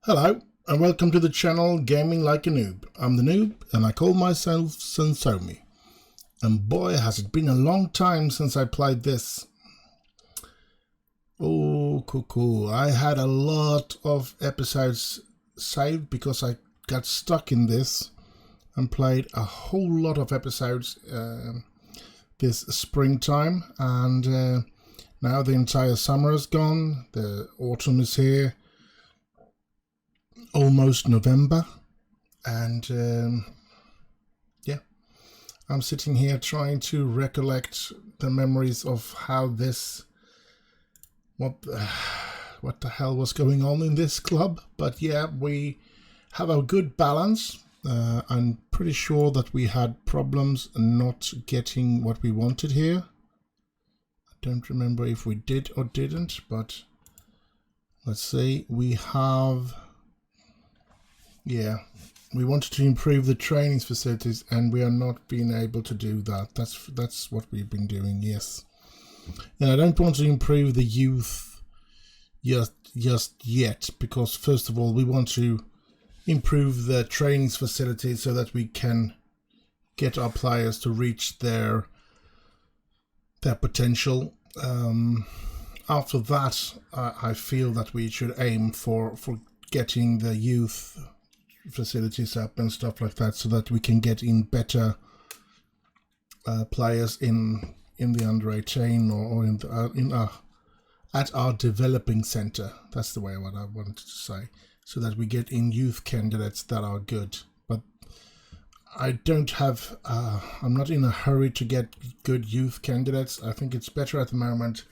Hello and welcome to the channel Gaming Like a Noob. I'm the Noob and I call myself Sensomi. And boy, has it been a long time since I played this. Oh, cool. I had a lot of episodes saved because I got stuck in this and played a whole lot of episodes this springtime. And now the entire summer is gone, the autumn is here. Almost November, and yeah, I'm sitting here trying to recollect the memories of how this, what the hell was going on in this club. But yeah, we have a good balance. I'm pretty sure that we had problems not getting what we wanted here. I don't remember if we did or didn't, but let's see. We have... Yeah, we wanted to improve the training facilities and we are not being able to do that. That's what we've been doing, yes. And I don't want to improve the youth just yet, because first of all we want to improve the training facilities so that we can get our players to reach their potential. After that, I feel that we should aim for getting the youth facilities up and stuff like that, so that we can get in better players in the under 18 or at our developing center. That's the way what I wanted to say, so that we get in youth candidates that are good. But I don't have I'm not in a hurry to get good youth candidates. I think it's better at the moment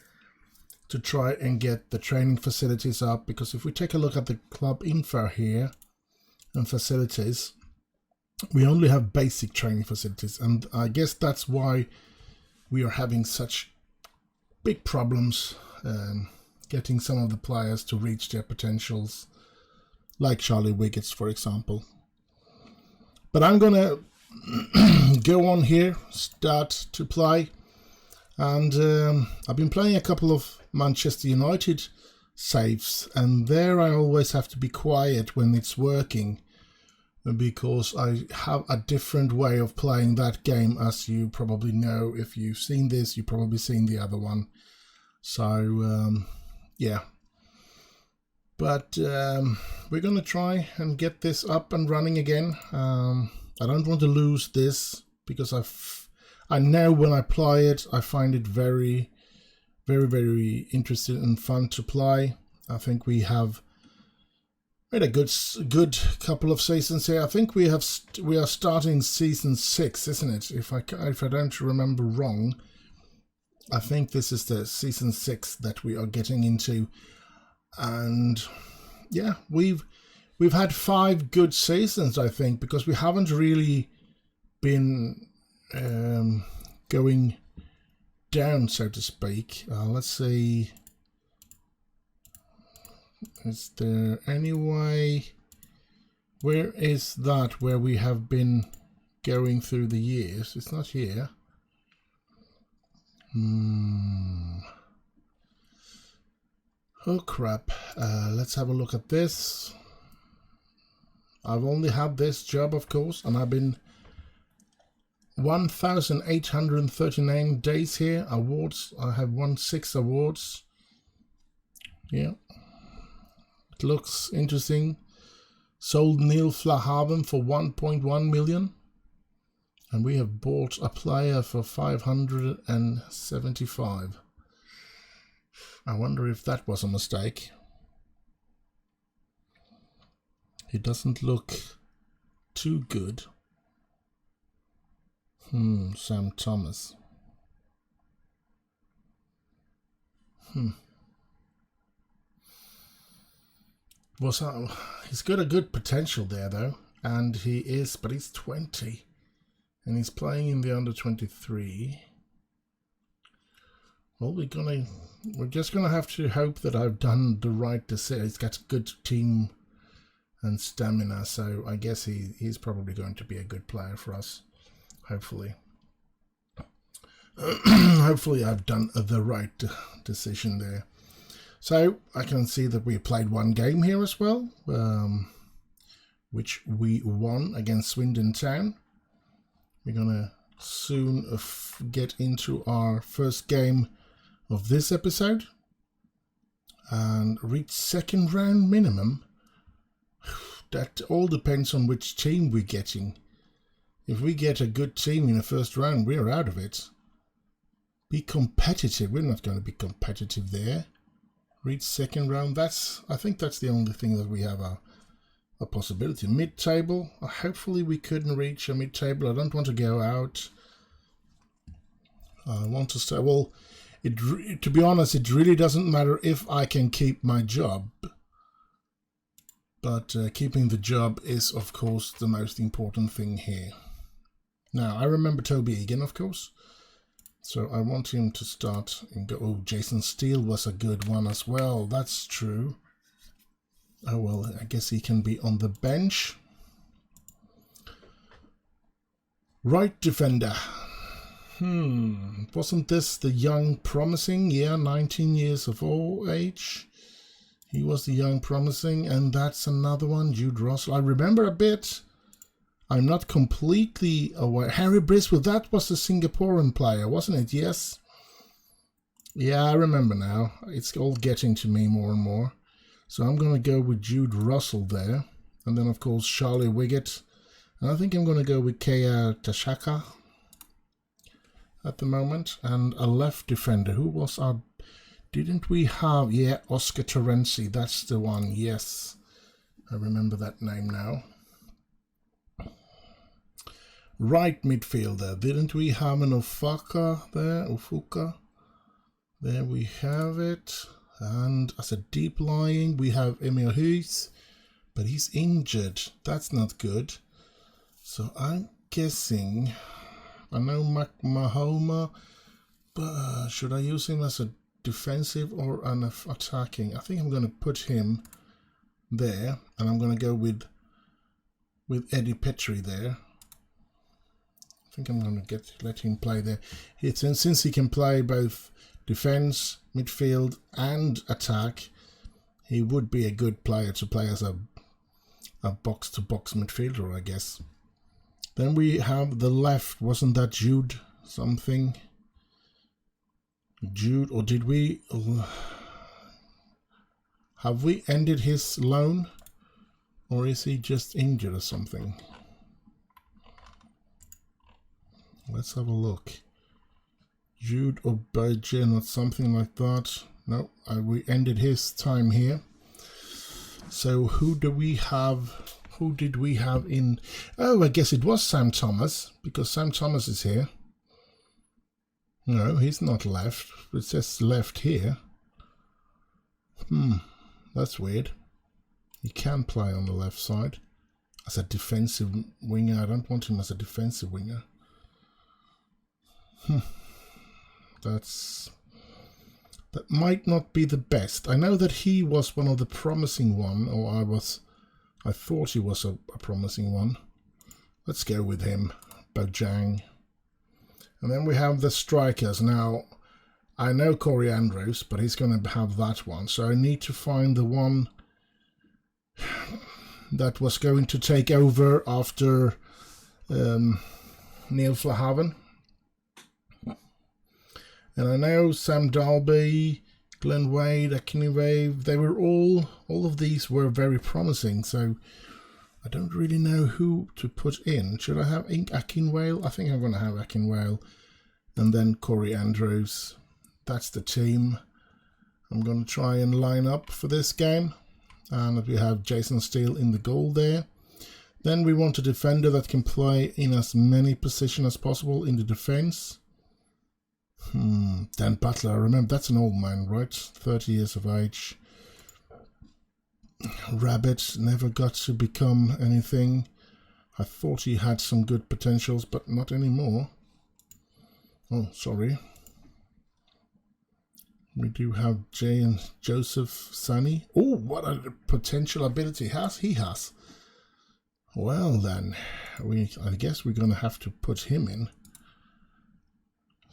to try and get the training facilities up, because if we take a look at the club info here and facilities, we only have basic training facilities, and I guess that's why we are having such big problems getting some of the players to reach their potentials, like Charlie Wiggets, for example. But I'm gonna go on here, start to play, and I've been playing a couple of Manchester United saves, and there I always have to be quiet when it's working, because I have a different way of playing that game, as you probably know. If you've seen this, you've probably seen the other one. So yeah, but we're gonna try and get this up and running again. I don't want to lose this, because I know when I play it I find it very interesting and fun to play. I think we have made a good couple of seasons here. I think we are starting season 6, isn't it? If I don't remember wrong, I think this is the season 6 that we are getting into. And yeah, we've had 5 good seasons, I think, because we haven't really been going down, so to speak. Let's see, is there any way, where is that where we have been going through the years? It's not here. Oh crap. Let's have a look at this. I've only had this job, of course, and I've been 1,839 days here. Awards, I have won 6 awards. Yeah, it looks interesting. Sold Neil Flahaven for 1.1 million, and we have bought a player for 575. I wonder if that was a mistake. He doesn't look too good. Sam Thomas. He's got a good potential there, though, and but he's 20, and he's playing in the under 23. Well, we're just gonna have to hope that I've done the right decision. He's got a good team and stamina, so I guess he's probably going to be a good player for us. Hopefully. Hopefully I've done the right decision there. So I can see that we played one game here as well, which we won against Swindon Town. We're gonna soon get into our first game of this episode and reach second round minimum. That all depends on which team we're getting. If we get a good team in the first round, we're out of it. Be competitive. We're not going to be competitive there. Reach second round. I think that's the only thing that we have a possibility. Mid-table. Hopefully we couldn't reach a mid-table. I don't want to go out. I want to stay. Well, to be honest, it really doesn't matter if I can keep my job. But keeping the job is, of course, the most important thing here. Now, I remember Toby Egan, of course. So I want him to start and go. Oh, Jason Steele was a good one as well. That's true. Oh, well, I guess he can be on the bench. Right defender. Wasn't this the young promising? Yeah, 19 years of age. He was the young promising. And that's another one, Jude Russell. I remember a bit. I'm not completely aware. Harry Briswell, that was the Singaporean player, wasn't it? Yes. Yeah, I remember now. It's all getting to me more and more. So I'm going to go with Jude Russell there. And then, of course, Charlie Wiggett. And I think I'm going to go with Kea Tashaka at the moment. And a left defender. Who was our... Didn't we have... Yeah, Oscar Terenzi. That's the one. Yes. I remember that name now. Right midfielder. Didn't we have an Ofuka there? Ofuka. There we have it. And as a deep lying, we have Emil Hughes. But he's injured. That's not good. So I'm guessing... I know Mahoma. But should I use him as a defensive or an attacking? I think I'm going to put him there. And I'm going to go with Eddie Petrie there. I think I'm going to let him play there. Since he can play both defense, midfield and attack, he would be a good player to play as a box-to-box midfielder, I guess. Then we have the left. Wasn't that Jude something? Jude, or did we... Have we ended his loan? Or is he just injured or something? Let's have a look. Jude Obajan or something like that. No, we ended his time here. So who do we have? Who did we have in? Oh, I guess it was Sam Thomas, because Sam Thomas is here. No, he's not left. It says left here. That's weird. He can play on the left side as a defensive winger. I don't want him as a defensive winger. That might not be the best. I know that he was one of the promising one, or I thought he was a promising one. Let's go with him, Bojang. And then we have the strikers. Now, I know Corey Andrews, but he's going to have that one. So I need to find the one that was going to take over after Neil Flahaven. And I know Sam Dalby, Glenn Wade, Akinwave, they were all of these were very promising. So I don't really know who to put in. Should I have Akinwale? I think I'm going to have Akinwale. And then Corey Andrews. That's the team I'm going to try and line up for this game. And we have Jason Steele in the goal there. Then we want a defender that can play in as many positions as possible in the defense. Dan Butler, I remember that's an old man, right? 30 years of age. Rabbit never got to become anything. I thought he had some good potentials, but not anymore. Oh, sorry. We do have Jay and Joseph Sunny. Oh, what a potential ability he has. Well then, I guess we're going to have to put him in.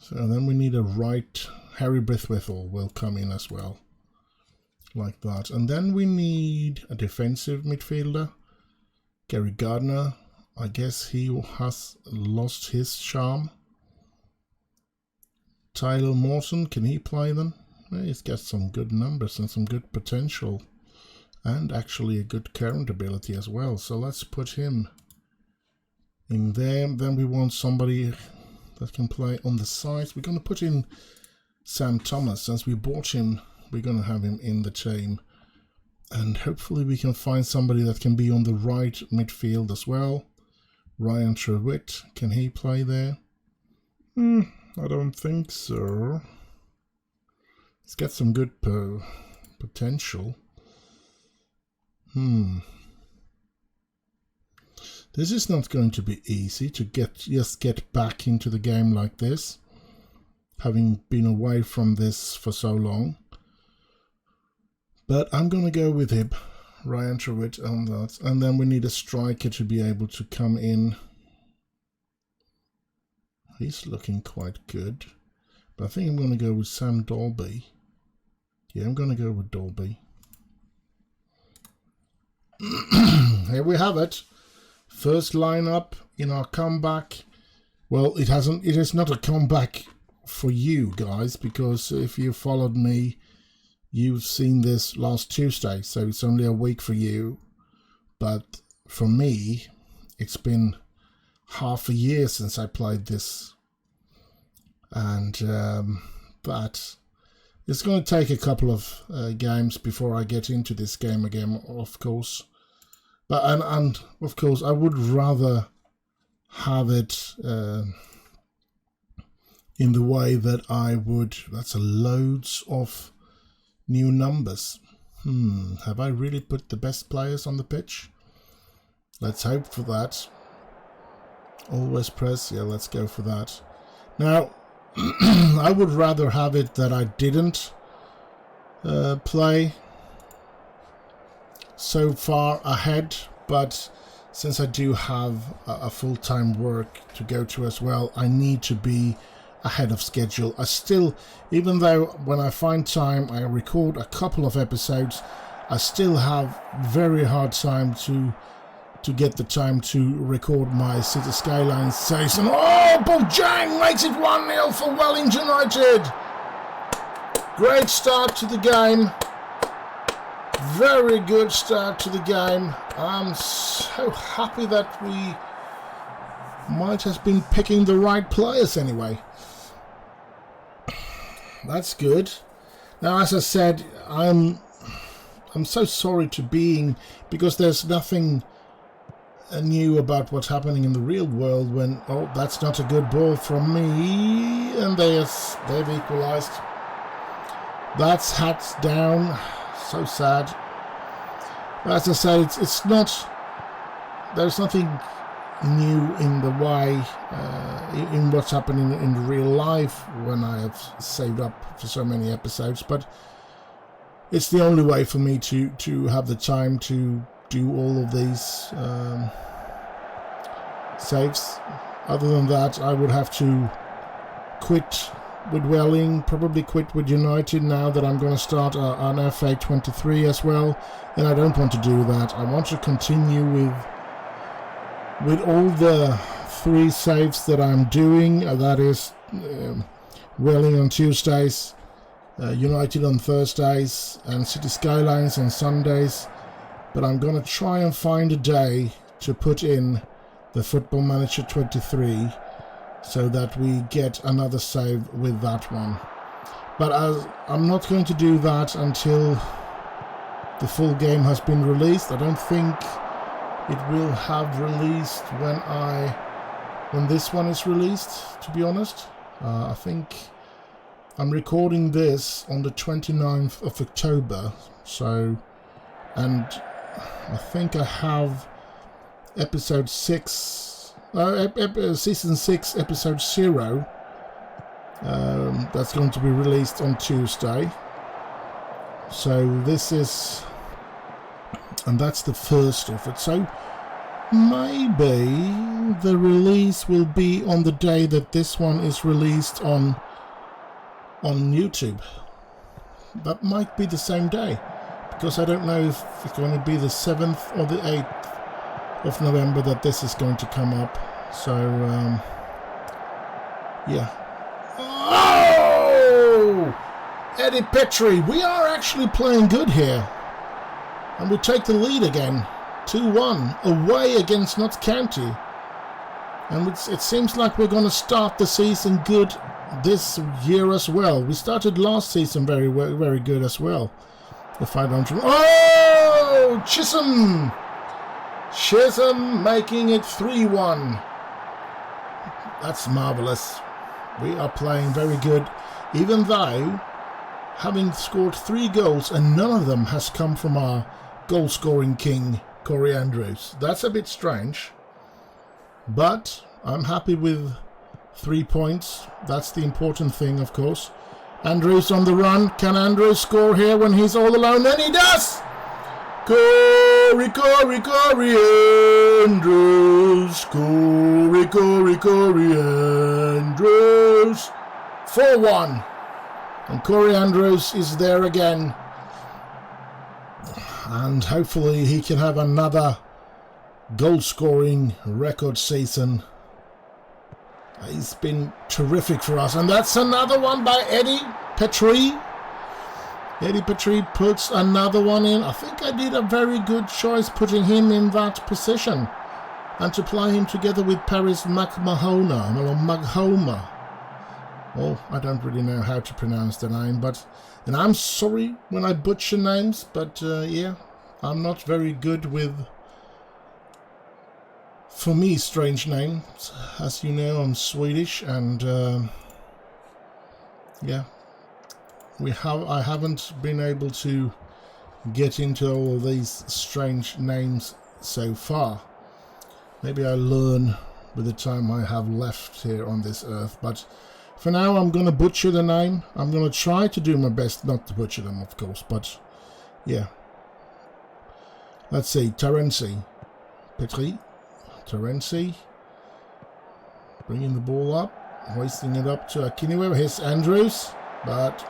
So then we need a right. Harry Brithwithel will come in as well. like that. And then we need a defensive midfielder. Gary Gardner, I guess he has lost his charm. Tyler Mawson, can he play then? He's got some good numbers and some good potential. And actually a good current ability as well. So let's put him in there. Then we want somebody that can play on the side. We're going to put in Sam Thomas. Since we bought him, we're going to have him in the team. And hopefully we can find somebody that can be on the right midfield as well. Ryan Trewitt, can he play there? I don't think so. He's got some good potential. This is not going to be easy to just get back into the game like this, having been away from this for so long. But I'm going to go with him, Ryan Trewitt, on that. And then we need a striker to be able to come in. He's looking quite good. But I think I'm going to go with Sam Dolby. Yeah, I'm going to go with Dolby. Here we have it. First lineup in our comeback. Well, it is not a comeback for you guys, because if you followed me, you've seen this last Tuesday, so it's only a week for you. But for me, it's been half a year since I played this. And but it's going to take a couple of games before I get into this game again, of course. But and of course, I would rather have it in the way that I would. That's loads of new numbers. Have I really put the best players on the pitch? Let's hope for that. Always press. Yeah, let's go for that. Now, I would rather have it that I didn't play so far ahead, but since I do have a full-time work to go to as well, I need to be ahead of schedule. I still, even though when I find time I record a couple of episodes, I still have very hard time to get the time to record my City Skylines season. Oh, Bojang makes it 1-0 for Wellington United. Great start to the game. Very good start to the game. I'm so happy that we might have been picking the right players anyway. That's good. Now, as I said, I'm so sorry because there's nothing new about what's happening in the real world when, oh, that's not a good ball from me, and they've equalized. That's hats down. So sad. But as I said, it's not. There's nothing new in the way in what's happening in real life when I have saved up for so many episodes. But it's the only way for me to have the time to do all of these saves. Other than that, I would have to quit with Welling, probably quit with United now that I'm going to start an FA23 as well, and I don't want to do that. I want to continue with all the 3 saves that I'm doing, that is Welling on Tuesdays, United on Thursdays, and City Skylines on Sundays. But I'm going to try and find a day to put in the Football Manager 23 so that we get another save with that one. But I'm not going to do that until the full game has been released. I don't think it will have released when this one is released, to be honest. I think I'm recording this on the 29th of October, and I think I have episode 6, season 6, episode 0. That's going to be released on Tuesday. So this is, and that's the first of it. So maybe the release will be on the day that this one is released on YouTube. That might be the same day. because I don't know if it's going to be the 7th or the 8th of November that this is going to come up. So, yeah. Oh! Eddie Petrie, we are actually playing good here. And we take the lead again. 2-1 away against Notts County. And it seems like we're going to start the season good this year as well. We started last season very good as well. If I don't remember. Oh! Chisholm! Chisholm making it 3-1. That's marvellous. We are playing very good, even though having scored 3 goals and none of them has come from our goal-scoring king, Corey Andrews. That's a bit strange, but I'm happy with 3 points. That's the important thing, of course. Andrews on the run. Can Andrews score here when he's all alone? And he does! Corey Andrews. Corey Andrews. 4-1. And Corey Andrews is there again. And hopefully he can have another goal-scoring record season. He's been terrific for us. And that's another one by Eddie Petrie. Eddie Petrie puts another one in. I think I did a very good choice putting him in that position. And to play him together with Paris McMahona, or Maghoma. Well, I don't really know how to pronounce the name, and I'm sorry when I butcher names, but yeah, I'm not very good with, for me, strange names. As you know, I'm Swedish, and yeah, I haven't been able to get into all of these strange names so far. Maybe I learn with the time I have left here on this earth, but for now I'm going to butcher the name. I'm going to try to do my best not to butcher them, of course, but yeah. Let's see, Terenzi. Petrie. Terenzi. Bringing the ball up. Hoisting it up to Akiniwe. Here's Andrews, but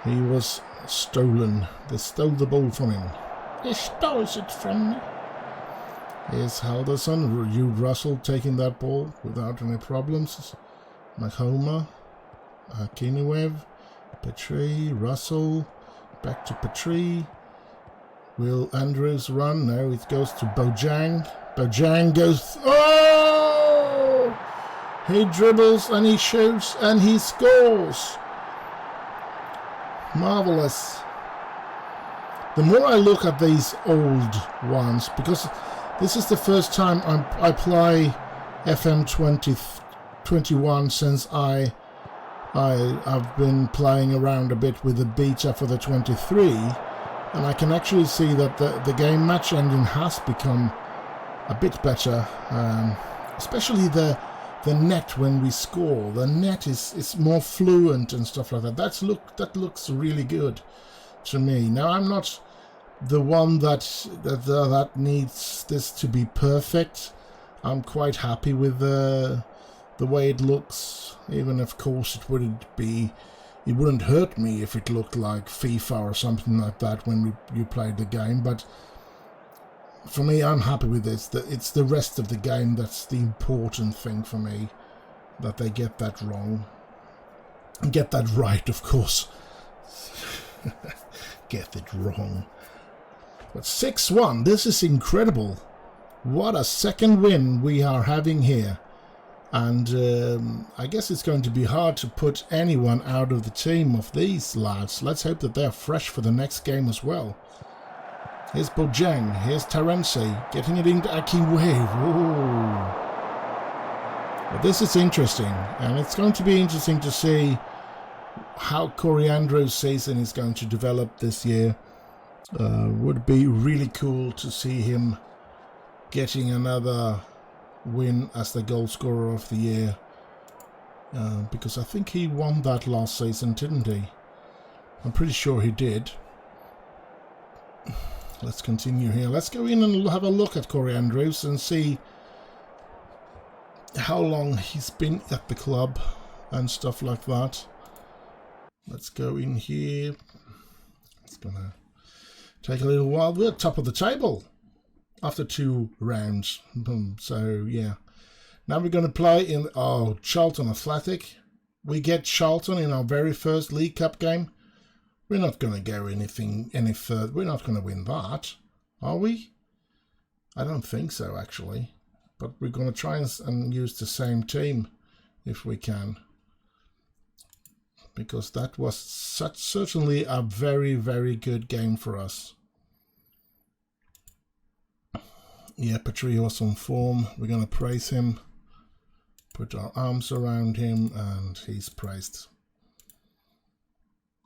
he was stolen. They stole the ball from him. He stole it from me. Here's Halderson. Jude Russell taking that ball without any problems. Maghoma. Akiniwe. Petrie. Russell. Back to Petrie. Will Andrews run? No, it goes to Bojang. Bojang goes... Oh! He dribbles and he shoots and he scores. Marvellous. The more I look at these old ones, because this is the first time I play FM 2021 since I've been playing around a bit with the beta for the 23, and I can actually see that the game match engine has become a bit better, especially the net when we score. The net is more fluent and stuff like that. That looks really good to me. Now I'm not the one that needs this to be perfect. I'm quite happy with the way it looks. Even of course it wouldn't hurt me if it looked like FIFA or something like that when you played the game. But for me, I'm happy with this. It's the rest of the game that's the important thing for me. That they get that wrong. And get that right, of course. Get it wrong. But 6-1, this is incredible. What a second win we are having here. And I guess it's going to be hard to put anyone out of the team of these lads. Let's hope that they're fresh for the next game as well. Here's Bojang, here's Terenzi, getting it into Akiwe. But this is interesting, and it's going to be interesting to see how Corey Andrews' season is going to develop this year. Would be really cool to see him getting another win as the goal scorer of the year, because I think he won that last season, didn't he? I'm pretty sure he did. Let's continue here. Let's go in and have a look at Corey Andrews and see how long he's been at the club and stuff like that. Let's go in here. It's gonna take a little while. We're top of the table after 2 rounds. So yeah, now we're going to play in Charlton Athletic. We get Charlton in our very first League Cup game. We're not going to go any further. We're not going to win that, are we? I don't think so, actually. But we're going to try and use the same team if we can, because that was certainly a very, very good game for us. Yeah, Patria was on form. We're going to praise him, put our arms around him, and he's praised.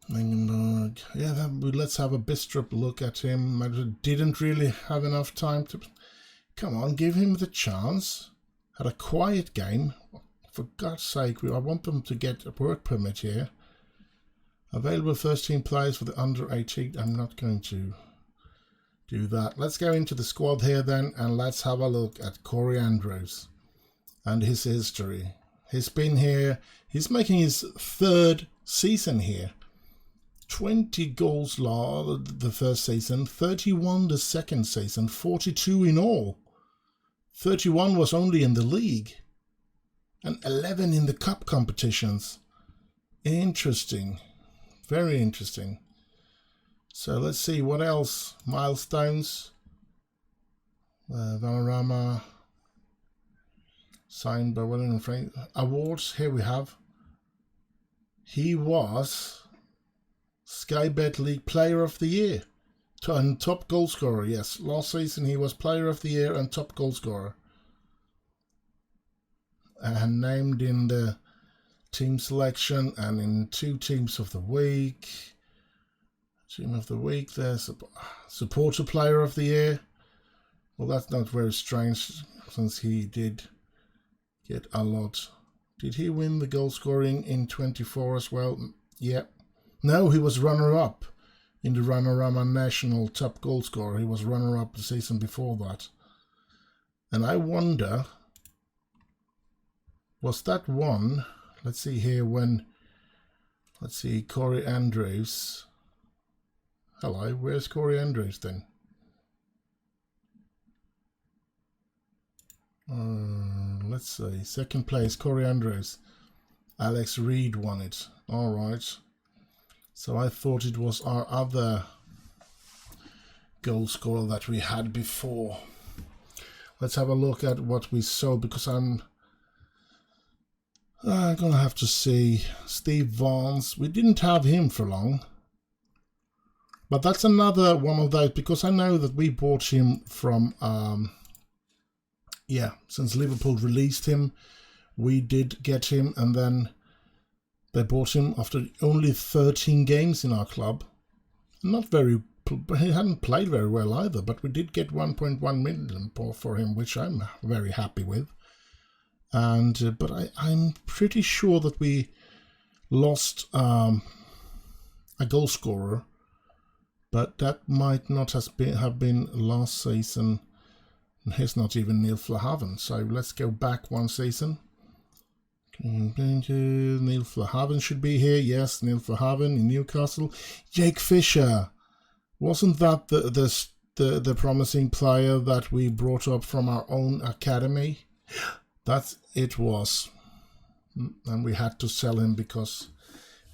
And yeah, let's have a Bistrup look at him. I didn't really have enough time to... Come on, give him the chance. Had a quiet game. For God's sake, I want them to get a work permit here. Available first team players for the under 18. I'm not going to do that. Let's go into the squad here then, and let's have a look at Corey Andrews and his history. He's been here. He's making his 3rd season here. 20 goals the first season, 31 the second season, 42 in all. 31 was only in the league, and 11 in the cup competitions. Interesting, very interesting. So let's see what else. Milestones, Vanarama, signed by William and Frank. Awards, here we have. He was Sky Bet League Player of the Year and top goal scorer. Yes, last season he was Player of the Year and top goal scorer, and named in the team selection and in 2 teams of the week. Team of the week, there's supporter Player of the Year. Well, that's not very strange since he did get a lot. Did he win the goal scoring in 24 as well? Yep. No, he was runner-up in the Runner-Rama National top goal scorer. He was runner-up the season before that. And I wonder, was that one? Let's see here when, let's see, Corey Andrews. Hello, where's Corey Andrews then? Let's see, 2nd place, Corey Andrews. Alex Reed won it. All right. So I thought it was our other goal scorer that we had before. Let's have a look at what we sold, because I'm gonna have to see. Steve Vance, we didn't have him for long, but that's another one of those, because I know that we bought him from yeah, since Liverpool released him, we did get him, and then they bought him after only 13 games in our club. Not very, he hadn't played very well either, but we did get 1.1 million for him, which I'm very happy with. And but I'm pretty sure that we lost a goal scorer, but that might not have been last season. Here's not even Neil Flahaven, so let's go back 1 season. Neil Flahaven should be here. Yes, Neil Flahaven in Newcastle. Jake Fisher, wasn't that the promising player that we brought up from our own academy? That it was, and we had to sell him because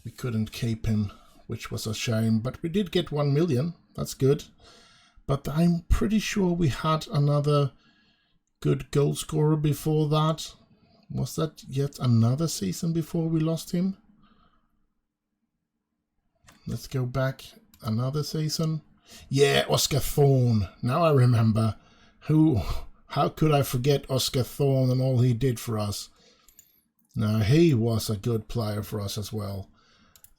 we couldn't keep him, which was a shame. But we did get 1 million. That's good. But I'm pretty sure we had another good goal scorer before that. Was that yet another season before we lost him? Let's go back another season. Yeah, Oscar Thorne. Now I remember. How could I forget Oscar Thorne and all he did for us? Now, he was a good player for us as well.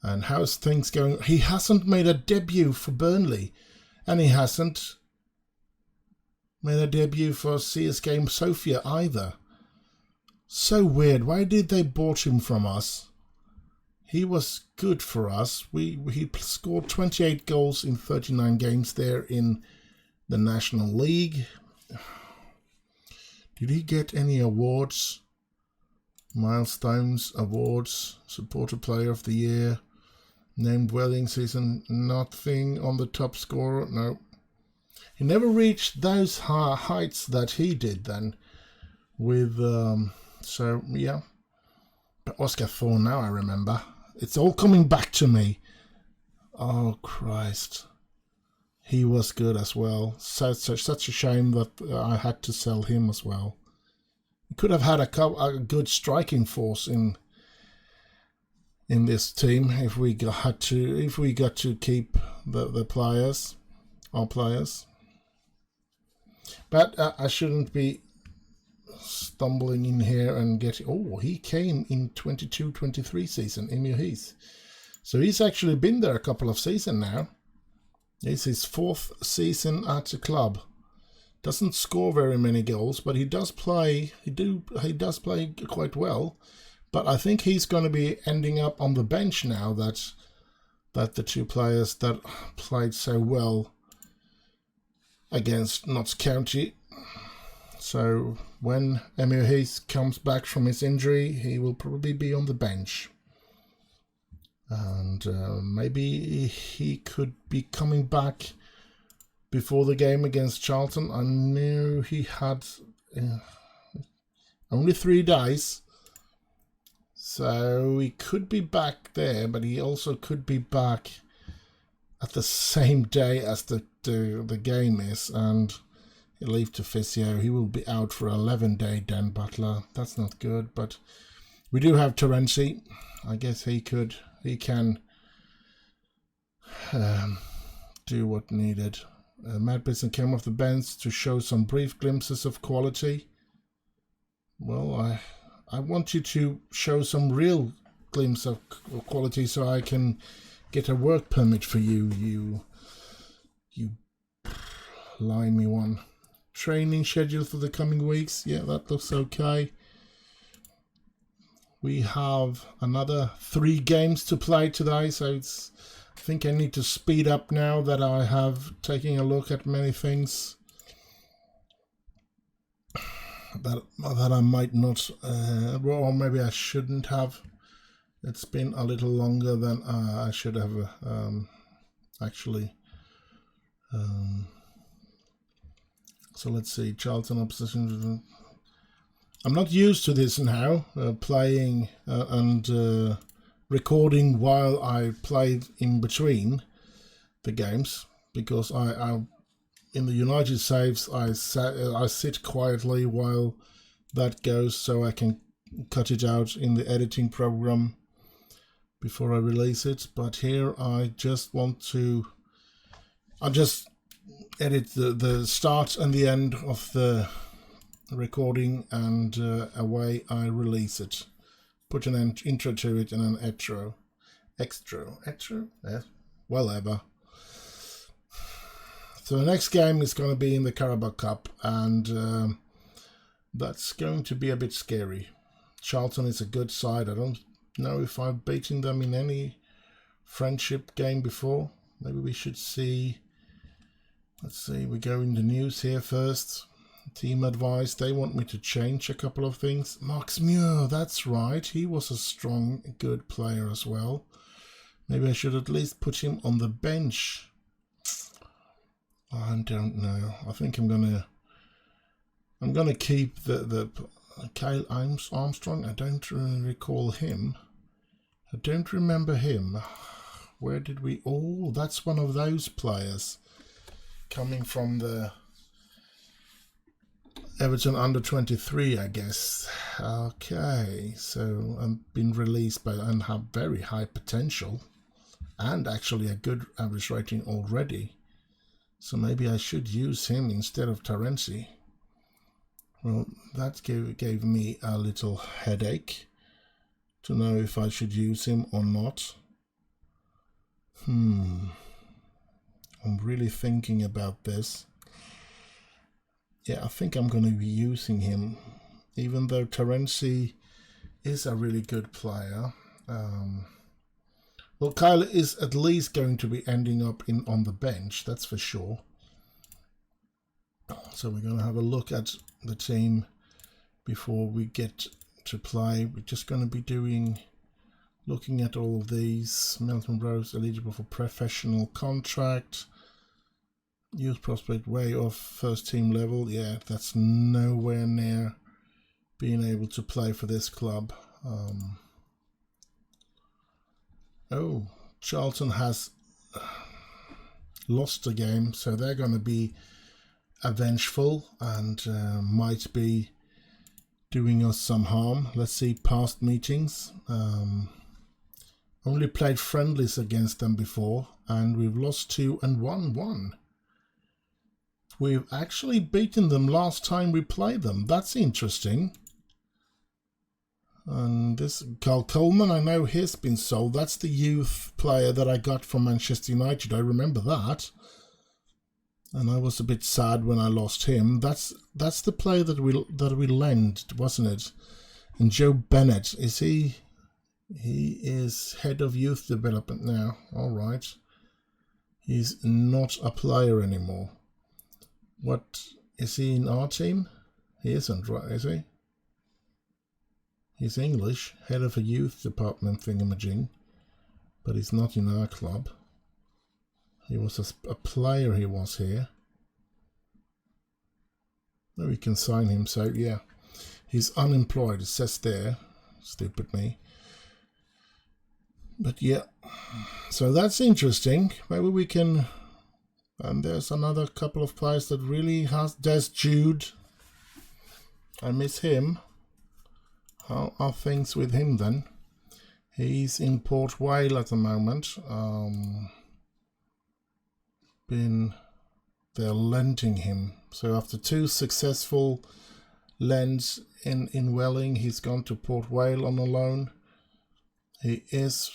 And how's things going? He hasn't made a debut for Burnley. And he hasn't made a debut for CSKA Sofia either. So weird. Why did they bought him from us? He was good for us. He scored 28 goals in 39 games there in the National League. Did he get any awards? Milestones, awards, supporter player of the year. Named wedding season, nothing on the top scorer. No, he never reached those heights that he did then. With so yeah, but Oscar Thorne. Now I remember. It's all coming back to me. Oh Christ, he was good as well. Such a shame that I had to sell him as well. We could have had a good striking force in this team if we got to keep the players, our players. But I shouldn't be stumbling in here and getting. Oh, he came in 22-23 season, Emil Heath. So he's actually been there a couple of seasons now. It's his 4th season at the club. Doesn't score very many goals, but he does play. He does play quite well. But I think he's going to be ending up on the bench now that the two players that played so well against Notts County. So when Emil Heath comes back from his injury, he will probably be on the bench. And maybe he could be coming back before the game against Charlton. I knew he had only 3 days. So he could be back there, but he also could be back at the same day as the game is, and he'll leave to physio. He will be out for 11-day Dan Butler. That's not good, but we do have Terenzi. I guess he can do what needed. Matt Bisson came off the bench to show some brief glimpses of quality. Well, I want you to show some real glimpse of quality so I can get a work permit for you limey one. Training schedule for the coming weeks. Yeah, that looks okay. We have another 3 games to play today, so I think I need to speed up now that I have taken a look at many things that I might not, or maybe I shouldn't have. It's been a little longer than I should have actually. So let's see, Charlton opposition. I'm not used to this now, playing and recording while I played in between the games, because I in the United saves I sit quietly while that goes, so I can cut it out in the editing program before I release it. But here I just edit the start and the end of the recording, and away I release it. Put an intro to it and an extra, yeah, whatever. So the next game is going to be in the Carabao Cup, and that's going to be a bit scary. Charlton is a good side. I don't know if I've beaten them in any friendship game before. Maybe we should see. Let's see, we go in the news here first. Team advice, they want me to change a couple of things. Max Muir, that's right. He was a strong, good player as well. Maybe I should at least put him on the bench. I don't know. I think I'm gonna keep the Kyle Armstrong. I don't recall him. I don't remember him. Where did we? Oh, that's one of those players coming from the Everton under 23, I guess. Okay, so I've been released and have very high potential and actually a good average rating already. So maybe I should use him instead of Terenzi. Well, that gave me a little headache to know if I should use him or not. I'm really thinking about this. Yeah, I think I'm going to be using him, even though Terenzi is a really good player. Well, Kyle is at least going to be ending up on the bench, that's for sure. So we're going to have a look at the team before we get to play. We're just going to be doing Looking at all of these, Melton Rose eligible for professional contract. Youth prospect way off first team level. Yeah, that's nowhere near being able to play for this club. Oh, Charlton has lost a game, so they're going to be vengeful and might be doing us some harm. Let's see past meetings. Only played friendlies against them before, and we've lost 2 and won 1. We've actually beaten them last time we played them. That's interesting. And this Carl Coleman, I know he's been sold. That's the youth player that I got from Manchester United. I remember that. And I was a bit sad when I lost him. That's the player that we lent, wasn't it? And Joe Bennett, is he? He is head of youth development now. All right. He's not a player anymore. What is he in our team? He isn't, right? Is he? He's English, head of a youth department thingamajig, but he's not in our club. He was a player, he was here. We can sign him, so yeah. He's unemployed, it says there. Stupid me. But yeah, so that's interesting. Maybe we can... And there's another couple of players that really has... There's Jude. I miss him. How are things with him then? He's in Port Vale at the moment. They're lending him. So after 2 successful lends in Welling, he's gone to Port Vale on a loan. He is,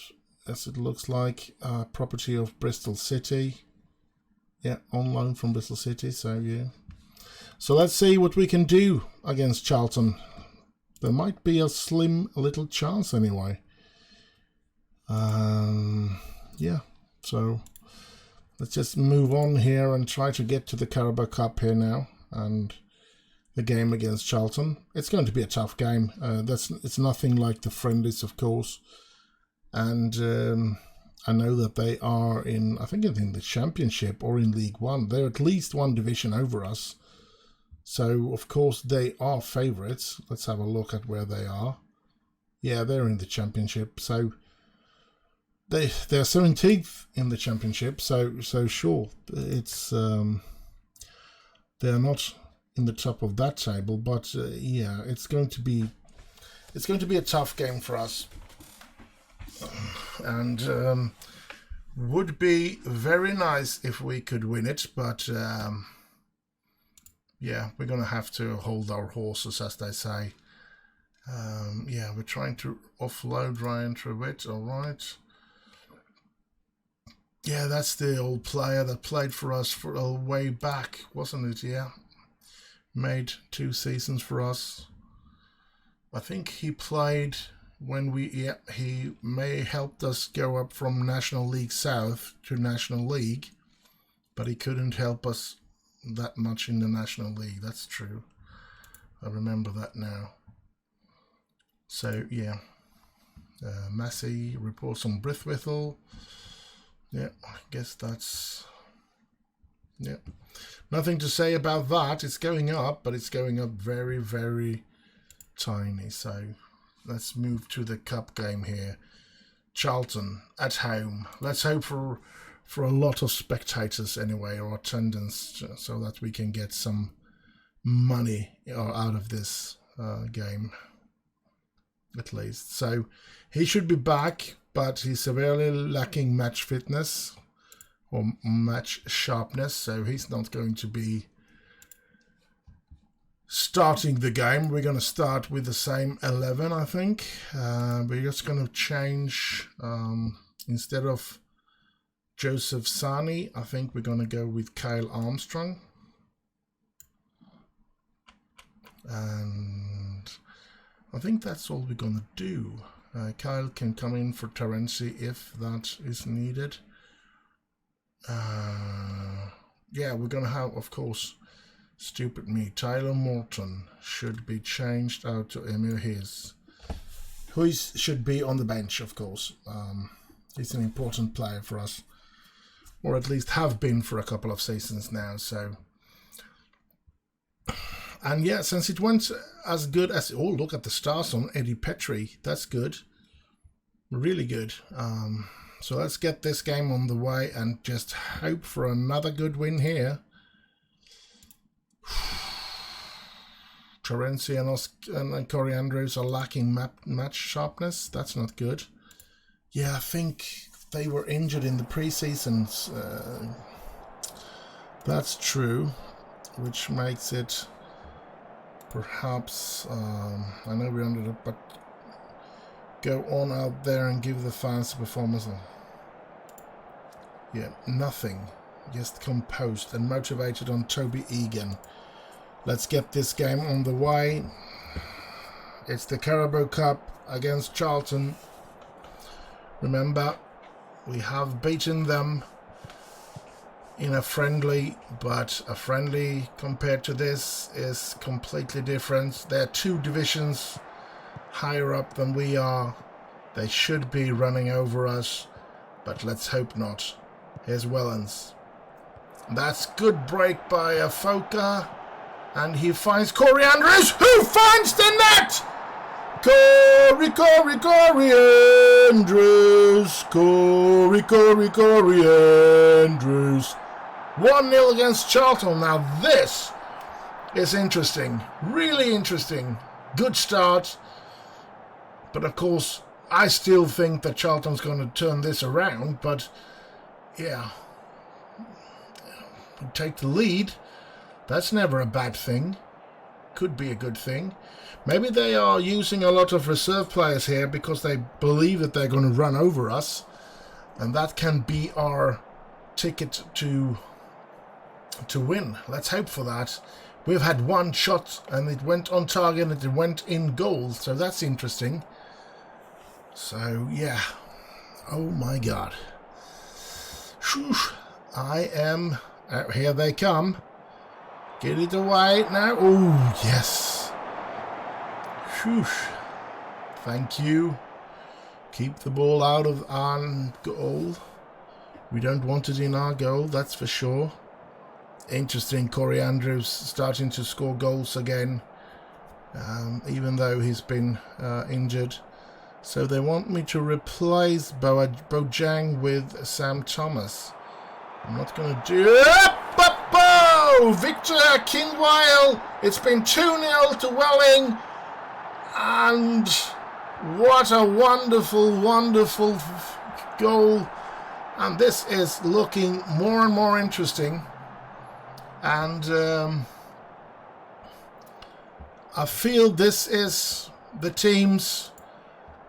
as it looks like, property of Bristol City. Yeah, on loan from Bristol City. So yeah. So let's see what we can do against Charlton. There might be a slim little chance anyway. Yeah, so let's just move on here and try to get to the Carabao Cup here now. And the game against Charlton. It's going to be a tough game. It's nothing like the friendlies, of course. And I know that they are in, I think in the Championship or in League One. They're at least 1 division over us. So, of course, they are favourites. Let's have a look at where they are. Yeah, they're in the Championship. So, they're 17th in the Championship. So sure, it's they're not in the top of that table. But yeah, it's going to be a tough game for us, and would be very nice if we could win it. But yeah, we're going to have to hold our horses, as they say. Yeah, we're trying to offload Ryan Trevitt, all right. Yeah, that's the old player that played for us for a way back, wasn't it? Yeah, made 2 seasons for us. I think he played when he may helped us go up from National League South to National League, but he couldn't help us that much in the National League. That's true. I remember that now. So yeah, Massey reports on Brithwithel. Yeah, I guess that's, yeah, nothing to say about that. It's going up, but it's going up very, very tiny. So let's move to the cup game here. Charlton at home. Let's hope for a lot of spectators anyway, or attendance, so that we can get some money out of this game, at least. So he should be back, but he's severely lacking match fitness or match sharpness, so he's not going to be starting the game. We're going to start with the same 11, I think. We're just going to change, instead of Joseph Sani, I think we're going to go with Kyle Armstrong. And I think that's all we're going to do. Kyle can come in for Terenzi if that is needed. Yeah, we're going to have, of course, stupid me, Tyler Morton should be changed out to Emil Hayes. who should be on the bench, of course. He's an important player for us, or at least have been for a couple of seasons now. So, and yeah, since it went as good as, oh, look at the stars on Eddie Petrie. That's good, really good. So let's get this game on the way and just hope for another good win here. Terenzi and Corey Andrews are lacking match sharpness. That's not good. Yeah, I think they were injured in the pre-seasons. That's true, which makes it perhaps, I know we ended up, but go on out there and give the fans a performance. Yeah, nothing. Just composed and motivated on Toby Egan. Let's get this game on the way. It's the Carabao Cup against Charlton. Remember, we have beaten them in a friendly, but a friendly compared to this is completely different. They're 2 divisions higher up than we are. They should be running over us, but let's hope not. Here's Wellens. That's good break by Afoka. And he finds Corey Andrews, who finds the net! Corey Andrews. Corey Andrews. 1-0 against Charlton. Now this is interesting. Really interesting. Good start. But of course, I still think that Charlton's going to turn this around. But yeah, take the lead. That's never a bad thing. Could be a good thing. Maybe they are using a lot of reserve players here because they believe that they're going to run over us. And that can be our ticket to win. Let's hope for that. We've had 1 shot and it went on target and it went in goal. So that's interesting. So, yeah. Oh my God. Whew. I am... here they come. Get it away now. Oh, yes. Whew. Thank you. Keep the ball out of our goal. We don't want it in our goal, that's for sure. Interesting, Corey Andrews starting to score goals again, even though he's been injured. So they want me to replace Bojang with Sam Thomas. I'm not going to do it. Victor Kinwile. It's been 2-0 to Welling. And what a wonderful, wonderful goal. And this is looking more and more interesting. And I feel this is the team's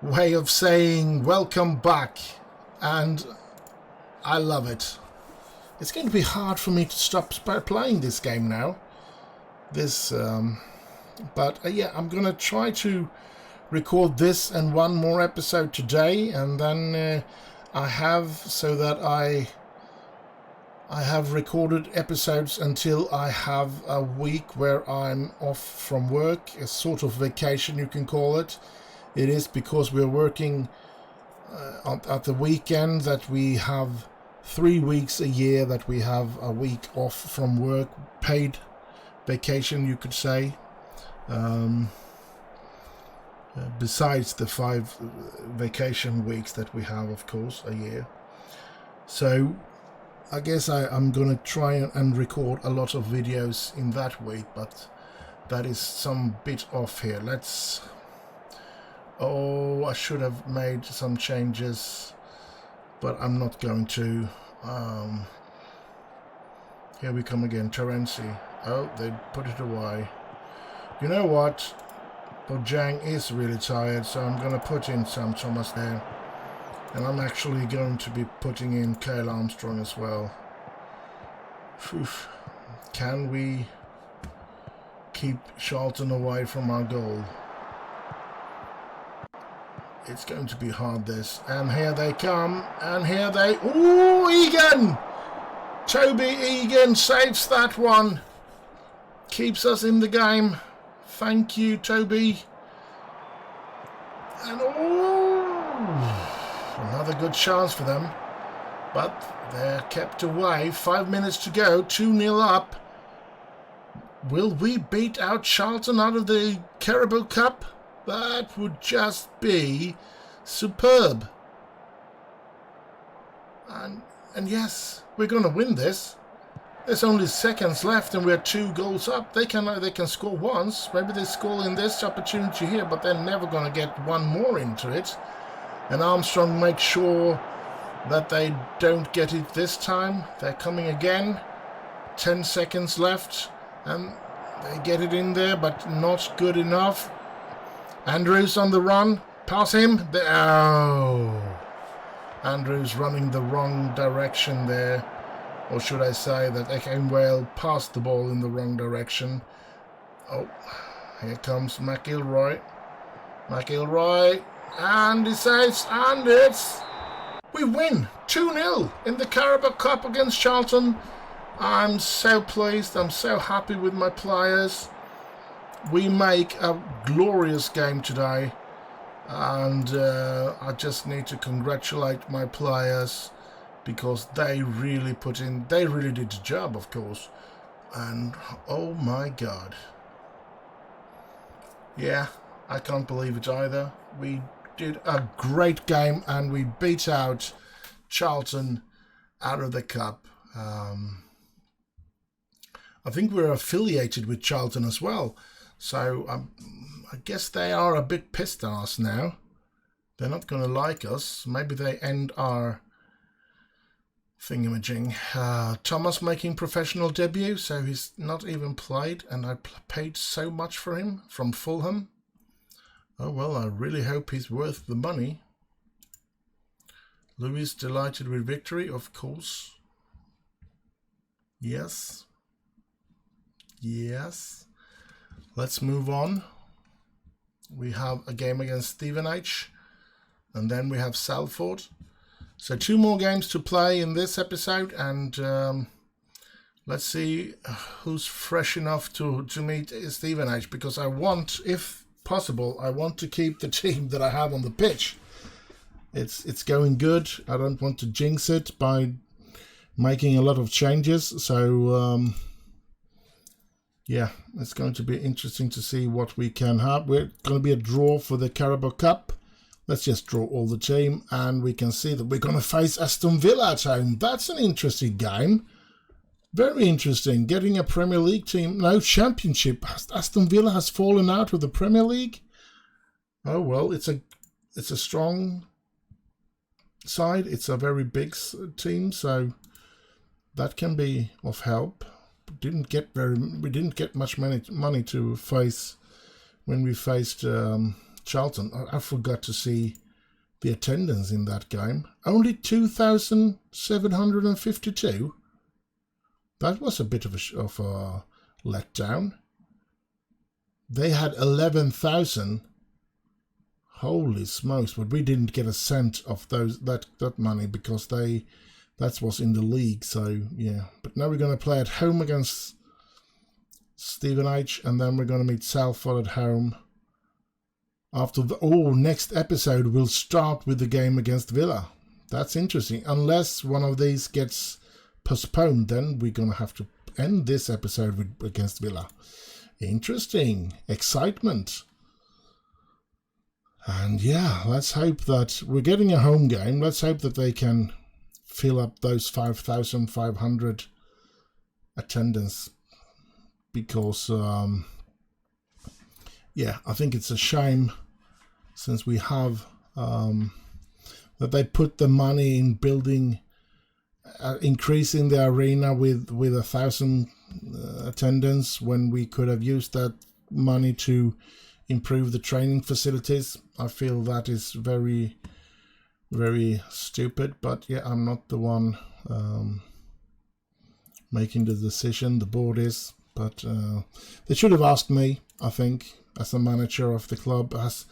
way of saying welcome back. And I love it. It's going to be hard for me to stop playing this game now. But yeah, I'm going to try to record this and 1 more episode today, and then I have recorded episodes until I have a week where I'm off from work, a sort of vacation you can call it. It is because we're working at the weekend that we have 3 weeks a year that we have a week off from work, paid vacation you could say, besides the 5 vacation weeks that we have, of course, a year. So I guess I'm gonna try and record a lot of videos in that week, but that is some bit off here. I should have made some changes, but I'm not going to. Here we come again, Terenzi. Oh, they put it away. You know what? Bojang is really tired, so I'm going to put in Sam Thomas there. And I'm actually going to be putting in Kyle Armstrong as well. Whew. Can we keep Charlton away from our goal? It's going to be hard, this. And here they come. And here they... Ooh, Egan! Toby Egan saves that one. Keeps us in the game. Thank you, Toby. And another good chance for them. But they're kept away. 5 minutes to go. 2-0 up. Will we beat out Charlton out of the Carabao Cup? That would just be superb. And yes, we're going to win this. There's only seconds left and we're 2 goals up. They can score once. Maybe they score in this opportunity here, but they're never going to get one more into it. And Armstrong makes sure that they don't get it this time. They're coming again. 10 seconds left. And they get it in there, but not good enough. Andrews on the run. Pass him. Oh. Andrews running the wrong direction there. Or should I say that Ekenwale passed the ball in the wrong direction. Oh, here comes McIlroy. McIlroy. And he saves. And it's... We win 2-0 in the Carabao Cup against Charlton. I'm so pleased. I'm so happy with my players. We make a glorious game today. And I just need to congratulate my players because they really did the job, of course. And oh my God. Yeah, I can't believe it either. We did a great game and we beat out Charlton out of the cup. I think we're affiliated with Charlton as well. So I guess they are a bit pissed at us now. They're not going to like us. Maybe they end our thingamajig. Thomas making professional debut, so he's not even played, and I paid so much for him from Fulham. Oh well, I really hope he's worth the money. Louis delighted with victory, of course. Yes. Yes. Let's move on. We have a game against Stevenage, and then we have Salford. So 2 more games to play in this episode, and let's see who's fresh enough to meet Stevenage, because I want, if possible, I want to keep the team that I have on the pitch. It's going good. I don't want to jinx it by making a lot of changes. So yeah, it's going to be interesting to see what we can have. We're going to be a draw for the Carabao Cup. Let's just draw all the team, and we can see that we're going to face Aston Villa at home. That's an interesting game. Very interesting. Getting a Premier League team. No, Championship. Aston Villa has fallen out with the Premier League. Oh, well, it's a strong side. It's a very big team, so that can be of help. We didn't get much money to face when we faced Charlton. I forgot to see the attendance in that game. Only 2,752. That was a bit of a letdown. They had 11,000. Holy smokes! But we didn't get a cent of that money because that was in the league. So yeah. But now we're going to play at home against Stevenage, and then we're going to meet Salford at home. After next episode we'll start with the game against Villa. That's interesting. Unless one of these gets postponed, then we're going to have to end this episode against Villa. Interesting. Excitement. And yeah, let's hope that we're getting a home game. Let's hope that they can fill up those 5,500 attendance, because yeah, I think it's a shame, since we have that they put the money in building, increasing the arena with 1,000 attendance, when we could have used that money to improve the training facilities. I feel that is very, very stupid, but yeah, I'm not the one making the decision. The board is, but they should have asked me. I think, as a manager of the club, has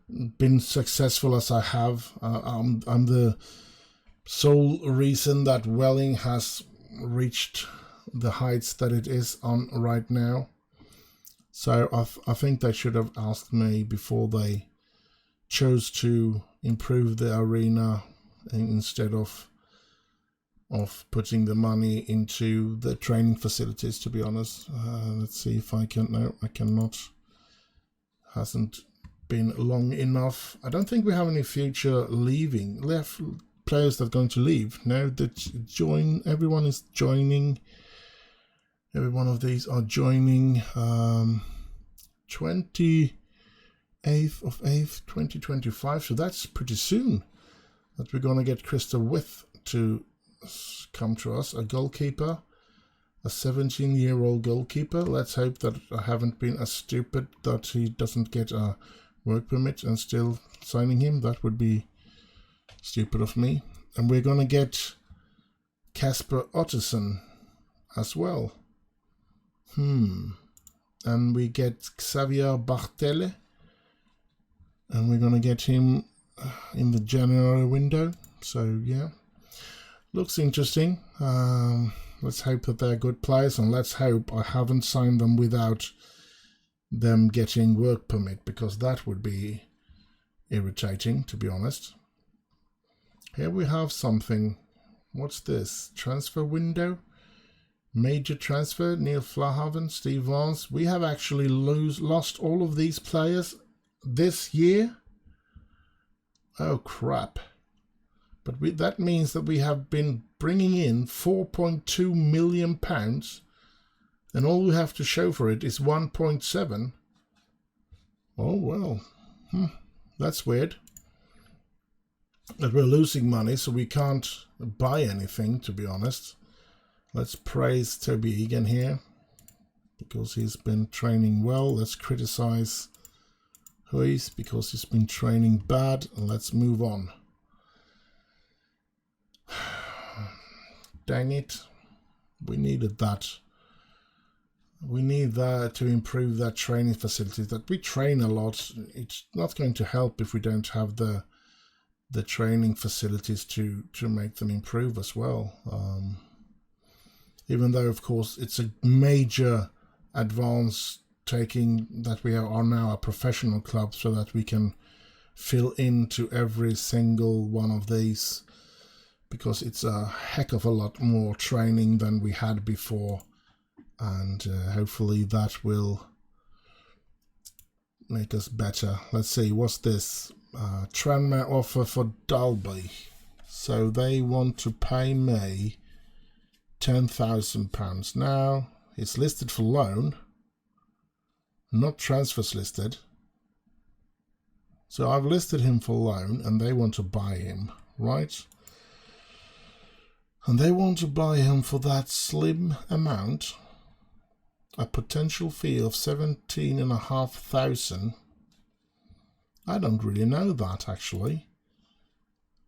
been successful as I have. I'm the sole reason that Welling has reached the heights that it is on right now. So I think they should have asked me before they chose to improve the arena instead of putting the money into the training facilities, to be honest. Let's see if I can. No, I cannot. Hasn't been long enough. I don't think we have any future players that are going to leave. No, everyone is joining. Every one of these are joining 28th of 8th, 2025. So that's pretty soon that we're going to get Krista With to come to us. A goalkeeper, a 17-year-old goalkeeper. Let's hope that I haven't been as stupid that he doesn't get a work permit and still signing him. That would be stupid of me. And we're going to get Kasper Ottesen as well. And we get Xavier Bartele, and we're going to get him in the January window. So yeah, looks interesting. Let's hope that they're good players, and let's hope I haven't signed them without them getting work permit, because that would be irritating, to be honest. Here we have something. What's this? Transfer window? Major transfer, Neil Flahaven, Steve Vance. We have actually lost all of these players this year. Oh crap. But that means that we have been bringing in £4.2 million, and all we have to show for it is 1.7. Oh well, that's weird. That we're losing money, so we can't buy anything, to be honest. Let's praise Toby Egan here, because he's been training well. Let's criticize Huys because he's been training bad, and let's move on. Dang it, we needed that. We need that to improve that training facility. That we train a lot. It's not going to help if we don't have the training facilities to make them improve as well. Even though, of course, it's a major advance taking that we are now a professional club, so that we can fill into every single one of these, because it's a heck of a lot more training than we had before, and hopefully that will make us better. Let's see, what's this? Tranmere offer for Dalby. So they want to pay me £10,000. Now, it's listed for loan, not transfers listed. So I've listed him for loan, and they want to buy him, right? And they want to buy him for that slim amount, a potential fee of 17,500. I don't really know that, actually.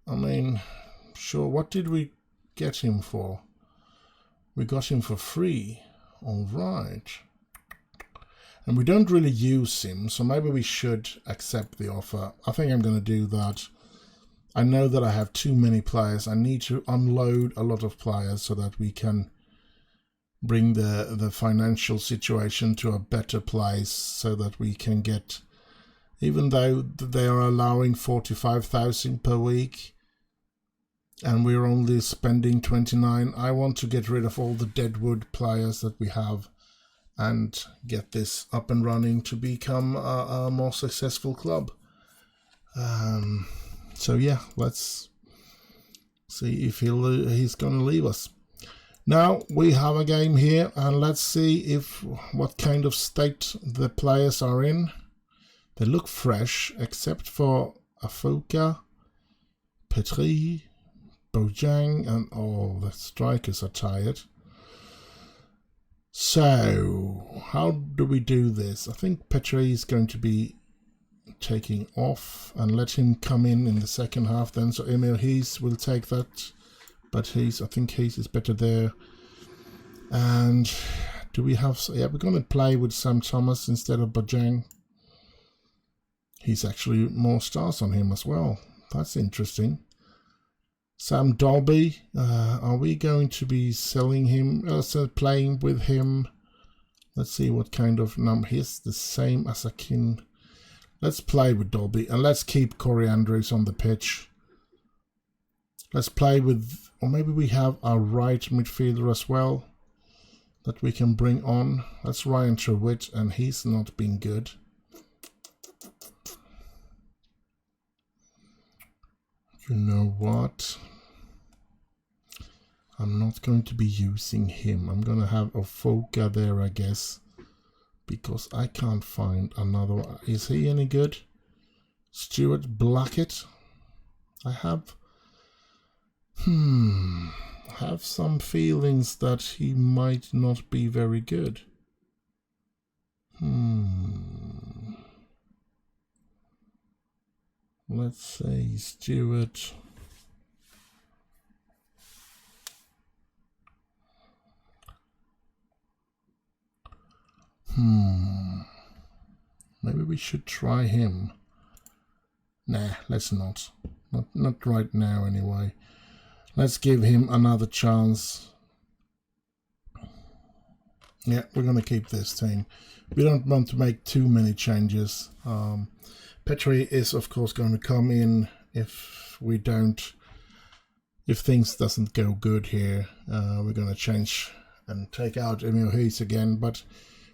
I mean, sure, what did we get him for? We got him for free. All right. And we don't really use him, so maybe we should accept the offer. I think I'm going to do that. I know that I have too many players. I need to unload a lot of players so that we can bring the financial situation to a better place, so that we can get, even though they are allowing 45,000 per week and we're only spending 29, I want to get rid of all the deadwood players that we have and get this up and running to become a more successful club. So yeah, let's see if he's going to leave us. Now we have a game here, and let's see what kind of state the players are in. They look fresh, except for Afoka, Petri, Bojang, and all the strikers are tired. So, how do we do this? I think Petri is going to be taking off, and let him come in the second half then. So Emil Hees will take that, but I think Hees is better there. And do we have, yeah, we're going to play with Sam Thomas instead of Bojang. He's actually more stars on him as well. That's interesting. Sam Dolby, are we going to be selling him, also playing with him? Let's see what kind of number. He's the same as Akin. Let's play with Dolby and let's keep Corey Andrews on the pitch. Let's play with, or maybe we have our right midfielder as well that we can bring on. That's Ryan Trewitt, and he's not been good. You know what? I'm not going to be using him. I'm going to have Ofoka there, I guess. Because I can't find another one. Is he any good? Stuart Blackett? I have some feelings that he might not be very good. Let's say Stuart. Maybe we should try him. Nah, let's not. Not right now anyway. Let's give him another chance. Yeah, we're going to keep this team. We don't want to make too many changes. Petri is of course going to come in if things doesn't go good here. We're going to change and take out Emil Hayes again, but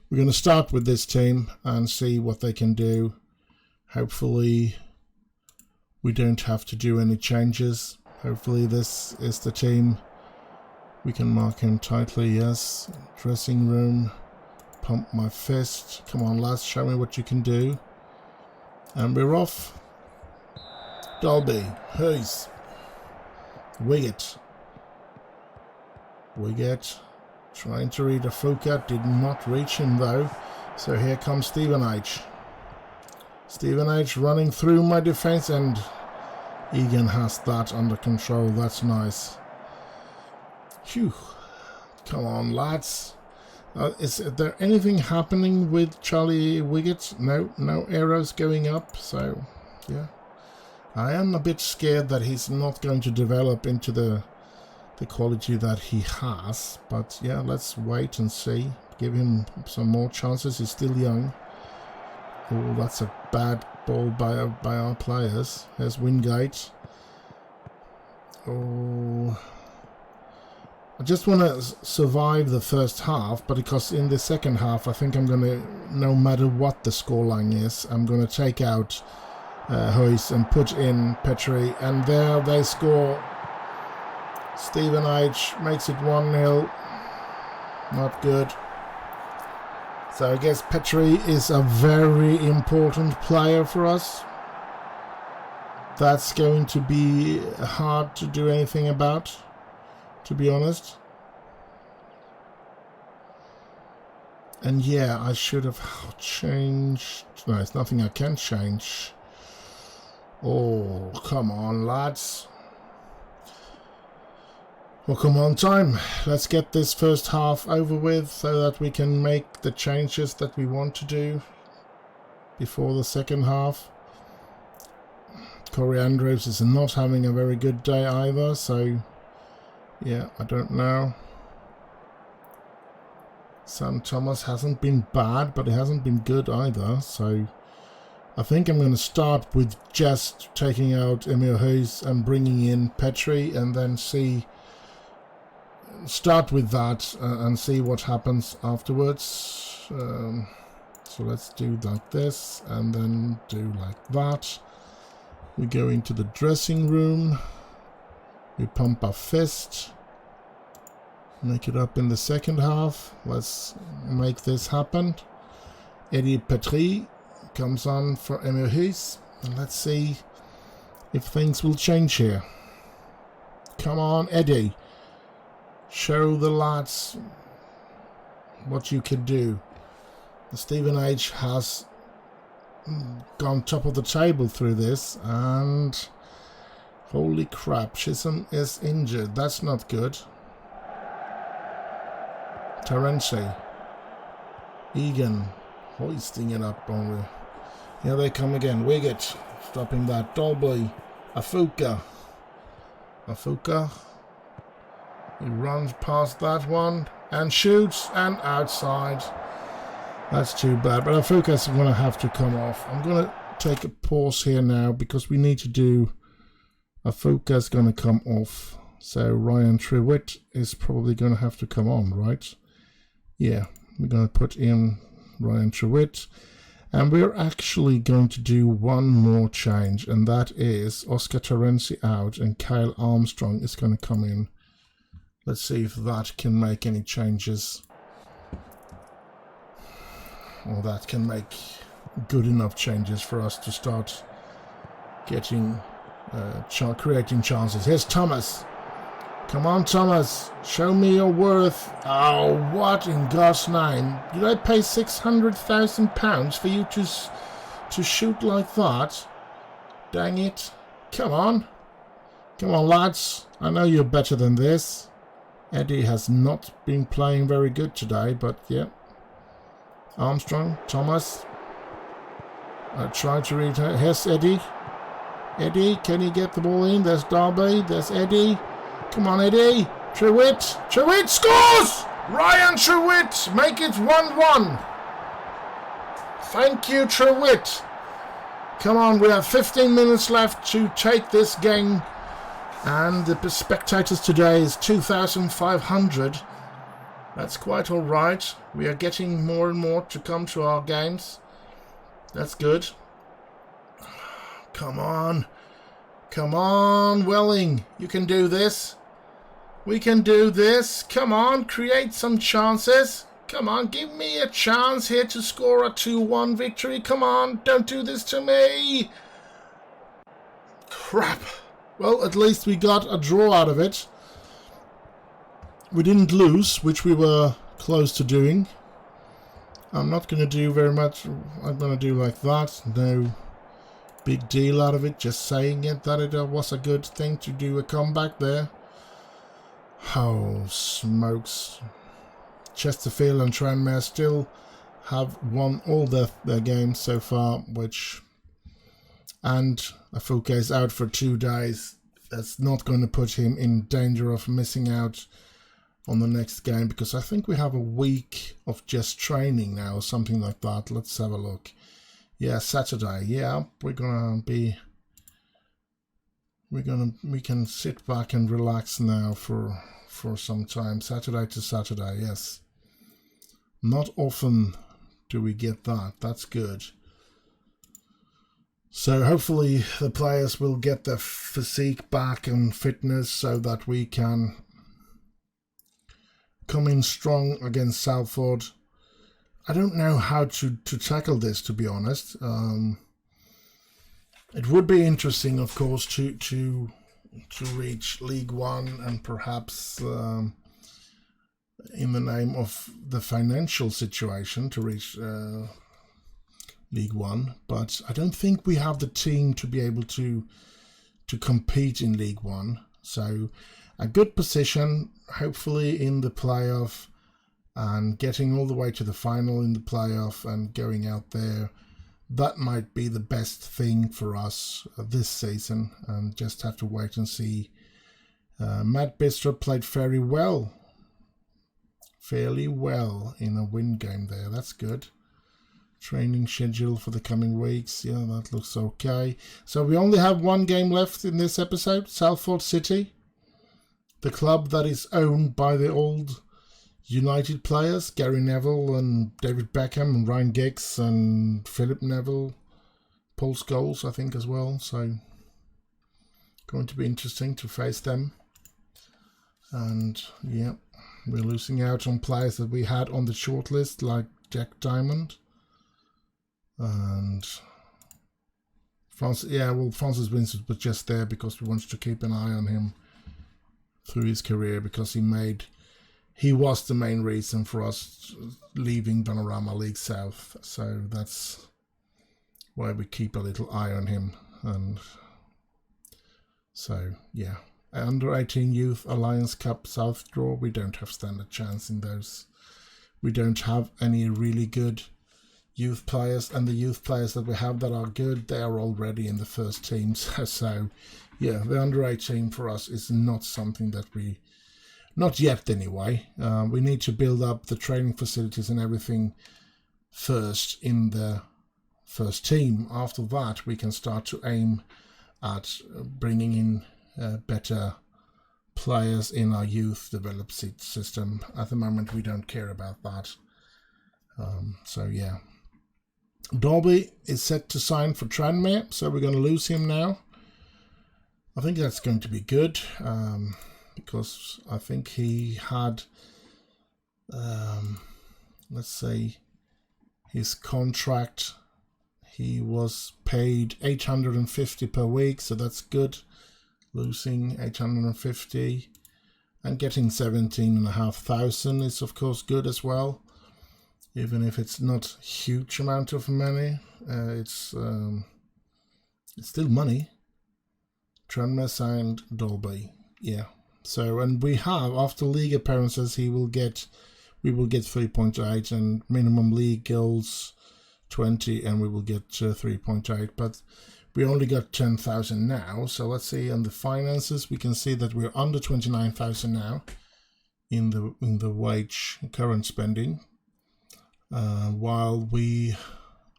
we're going to start with this team and see what they can do. Hopefully we don't have to do any changes. Hopefully this is the team. We can mark him tightly, yes. Dressing room. Pump my fist. Come on lads, show me what you can do. And we're off. Dolby. Hayes. Wiggett. Trying to read a Fuka, did not reach him though. So here comes Stephen H. Stephen H running through my defense, and Egan has that under control. That's nice. Phew. Come on lads. Is there anything happening with Charlie Wiggett? No arrows going up, so yeah. I am a bit scared that he's not going to develop into the quality that he has, but yeah, let's wait and see. Give him some more chances. He's still young. Oh, that's a bad ball by our players. There's Wingate. Oh, I just want to survive the first half, but because in the second half I think I'm going to, no matter what the scoreline is, I'm going to take out Hoyce and put in Petri, and there they score. Stephen H makes it 1-0. Not good. So I guess Petri is a very important player for us. That's going to be hard to do anything about, to be honest. And yeah, I should have changed. No, there's nothing I can change. Oh, come on, lads. Well, come on, time. Let's get this first half over with so that we can make the changes that we want to do before the second half. Corey Andrews is not having a very good day either, so yeah, I don't know. Sam Thomas hasn't been bad, but he hasn't been good either, so I think I'm going to start with just taking out Emil Hayes and bringing in Petri, and then start with that and see what happens afterwards. So let's do like this and then do like that. We go into the dressing room. We pump our fist. Make it up in the second half. Let's make this happen. Eddie Petri comes on for Emil Hayes. And let's see if things will change here. Come on, Eddie. Show the lads what you can do. The Stephen H has gone top of the table through this, and holy crap, Chisholm is injured. That's not good. Terenzi. Egan hoisting it up only. Here they come again. Wiggett stopping that. Dolby. Afuka. He runs past that one and shoots, and outside. That's too bad, but Afuka's going to have to come off. I'm going to take a pause here now because we need to do a focus going to come off. So Ryan Trewitt is probably going to have to come on, right? Yeah, we're going to put in Ryan Trewitt. And we're actually going to do one more change, and that is Oscar Terenzi out and Kyle Armstrong is going to come in. Let's see if that can make any changes. Or that can make good enough changes for us to start getting, creating chances. Here's Thomas. Come on, Thomas. Show me your worth. Oh, what in God's name? Did I pay £600,000 for you to shoot like that? Dang it. Come on. Come on, lads. I know you're better than this. Eddie has not been playing very good today, but yeah. Armstrong, Thomas. I tried to read her. Here's Eddie. Eddie, can you get the ball in? There's Darby. There's Eddie. Come on, Eddie. Trewitt. Trewitt scores! Ryan Trewitt. Make it 1-1. Thank you, Trewitt. Come on, we have 15 minutes left to take this game. And the spectators today is 2,500. That's quite alright. We are getting more and more to come to our games. That's good. Come on. Come on, Welling. You can do this. We can do this. Come on, create some chances. Come on, give me a chance here to score a 2-1 victory. Come on, don't do this to me. Crap. Well, at least we got a draw out of it. We didn't lose, which we were close to doing. I'm not going to do very much. I'm going to do like that. No big deal out of it. Just saying it that it was a good thing to do a comeback there. Oh, smokes. Chesterfield and Tranmere still have won all their games so far, which... And Afuke is out for 2 days. That's not going to put him in danger of missing out on the next game, because I think we have a week of just training now, or something like that. Let's have a look. Yeah, Saturday. Yeah, we can sit back and relax now for some time. Saturday to Saturday, yes. Not often do we get that. That's good. So hopefully the players will get their physique back and fitness so that we can come in strong against Salford. I don't know how to tackle this, to be honest. It would be interesting, of course, to reach League One and perhaps in the name of the financial situation to reach League One, but I don't think we have the team to be able to compete in League One. So a good position, hopefully in the playoff, and getting all the way to the final in the playoff and going out there. That might be the best thing for us this season, and just have to wait and see. Matt Bistrup played fairly well in a win game there. That's good. Training schedule for the coming weeks. Yeah, that looks okay. So we only have one game left in this episode. Salford City, the club that is owned by the old United players, Gary Neville and David Beckham and Ryan Giggs and Philip Neville, Paul Scholes, I think, as well. So going to be interesting to face them. And yeah, we're losing out on players that we had on the shortlist, like Jack Diamond and Francis. Yeah, well, Francis Vincent was just there because we wanted to keep an eye on him through his career, because he was the main reason for us leaving Panorama League South. So that's why we keep a little eye on him. And so, yeah. Under 18 Youth Alliance Cup South draw, we don't have standard chance in those. We don't have any really good youth players, and the youth players that we have that are good, they are already in the first teams. So, yeah, the under 18 for us is not something that we... Not yet, anyway. We need to build up the training facilities and everything first in the first team. After that, we can start to aim at bringing in better players in our youth development system. At the moment, we don't care about that. So yeah. Dolby is set to sign for Tranmere, so we're going to lose him now. I think that's going to be good, because I think he had, let's say, his contract, he was paid 850 per week, so that's good. Losing 850 and getting 17,500 is of course good as well. Even if it's not a huge amount of money, it's still money. Tranmere signed Dolby, yeah. So, and we have, after league appearances, we will get 3.8, and minimum league goals 20, and we will get 3.8. But we only got 10,000 now. So let's see on the finances, we can see that we're under 29,000 now in the wage current spending. While we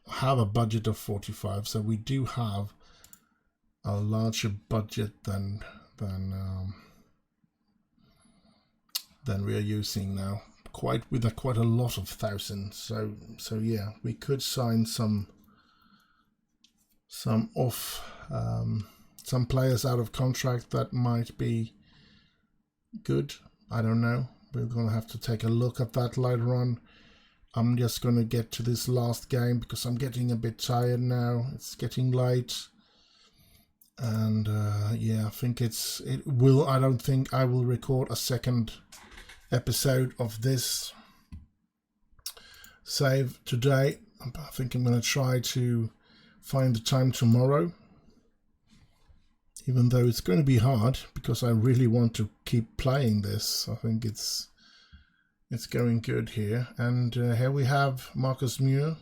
have a budget of 45, so we do have a larger budget than we are using now, with quite a lot of thousands. So yeah, we could sign some players out of contract that might be good. I don't know. We're gonna have to take a look at that later on. I'm just going to get to this last game because I'm getting a bit tired now. It's getting late. And yeah, I think I don't think I will record a second episode of this save today. I think I'm going to try to find the time tomorrow. Even though it's going to be hard because I really want to keep playing this. I think it's going good here, and here we have Marcus Muir,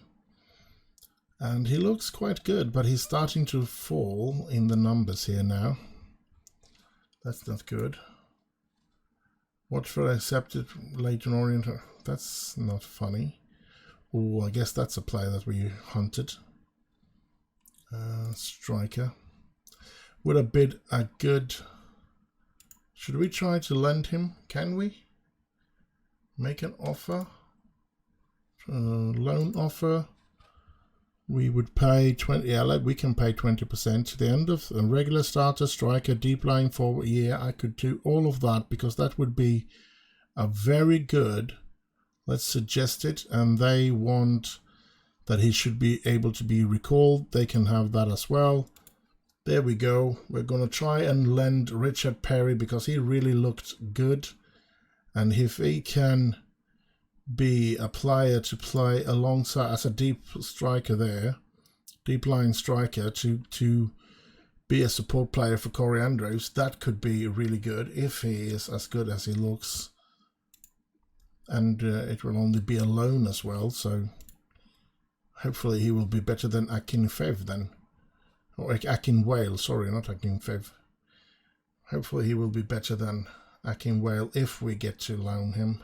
and he looks quite good, but he's starting to fall in the numbers here now. That's not good. Watford accepted Leighton Orient. That's not funny. Oh, I guess that's a player that we hunted. Striker. Would have been a good... Should we try to lend him? Can we? Make an offer, loan offer. We would pay 20. Yeah, we can pay 20% to the end of a regular starter, striker, deep lying forward. Yeah, I could do all of that because that would be a very good. Let's suggest it, and they want that he should be able to be recalled. They can have that as well. There we go. We're gonna try and lend Richard Perry because he really looked good. And if he can be a player to play alongside as a deep striker there, deep line striker to be a support player for Corey Andrews, that could be really good if he is as good as he looks. And it will only be a loan as well, so hopefully he will be better than Akinfev then. Or Akinwale, sorry, not Akinfev. Hopefully he will be better than Akinwale if we get to loan him.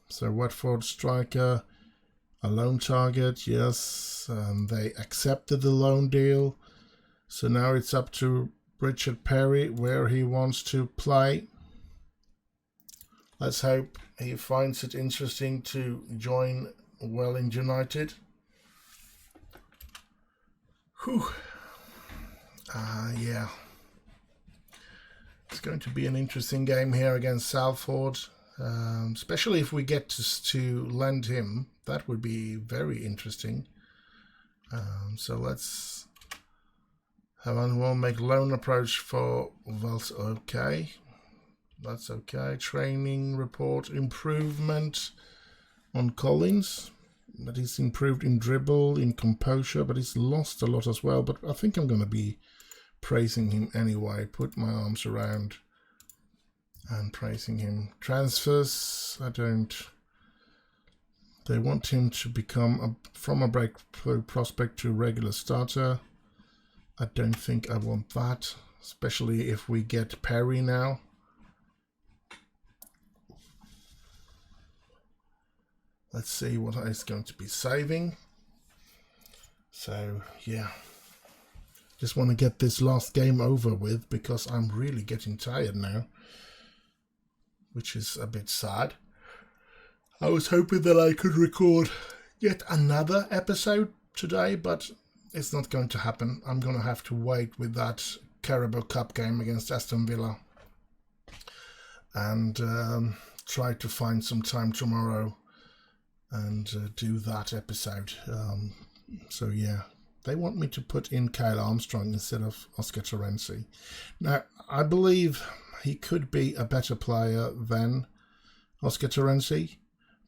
So Watford striker, a loan target, yes. They accepted the loan deal. So now it's up to Richard Perry where he wants to play. Let's hope he finds it interesting to join Welling United. Whew. Yeah. It's going to be an interesting game here against Salford, especially if we get to lend him. That would be very interesting. So let's have one make loan approach for Vels. Okay, that's okay. Training report improvement on Collins, but he's improved in dribble, in composure, but he's lost a lot as well. But I think I'm going to be praising him anyway. Put my arms around and praising him. Transfers, I don't. They want him to become from a breakthrough prospect to regular starter. I don't think I want that, especially if we get Perry now. Let's see what he's going to be saving. So yeah, just want to get this last game over with because I'm really getting tired now, which is a bit sad. I was hoping that I could record yet another episode today, but it's not going to happen. I'm going to have to wait with that Carabao Cup game against Aston Villa and try to find some time tomorrow and do that episode. So yeah, they want me to put in Kyle Armstrong instead of Oscar Terenzi. Now, I believe he could be a better player than Oscar Terenzi,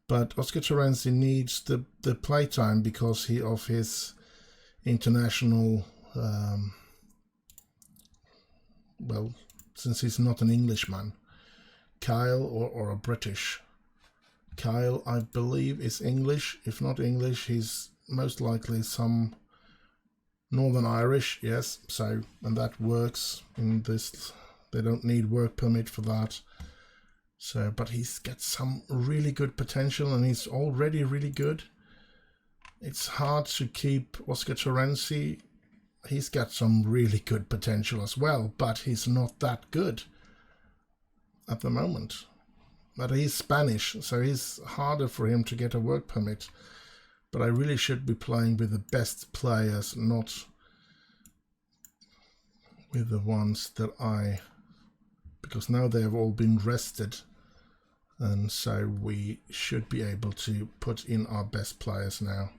but Oscar Terenzi needs the playtime because of his international, well, since he's not an Englishman. Kyle or a British. Kyle, I believe, is English. If not English, he's most likely some Northern Irish, yes. So, and that works in this. They don't need work permit for that. So, but he's got some really good potential, and he's already really good. It's hard to keep Oscar Terenzi. He's got some really good potential as well, but he's not that good at the moment. But he's Spanish, so it's harder for him to get a work permit. But I really should be playing with the best players, not with the ones that because now they have all been rested, and so we should be able to put in our best players now.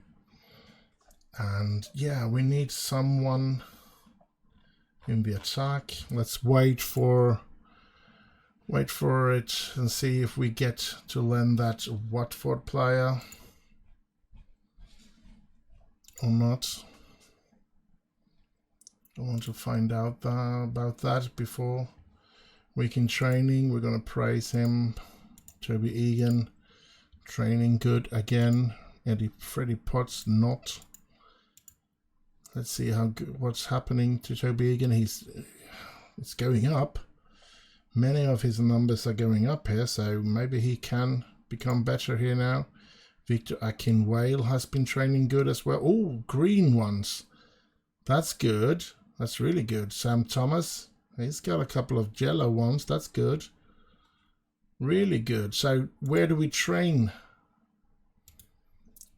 And yeah, we need someone in the attack. Let's wait for it and see if we get to lend that Watford player or not. I want to find out about that before week in training. We're going to praise him. Toby Egan, training good again. Freddie Potts not. Let's see what's happening to Toby Egan. It's going up. Many of his numbers are going up here, so maybe he can become better here now. Victor Akinwale has been training good as well. Oh, green ones. That's good. That's really good. Sam Thomas, he's got a couple of yellow ones. That's good. Really good. So where do we train?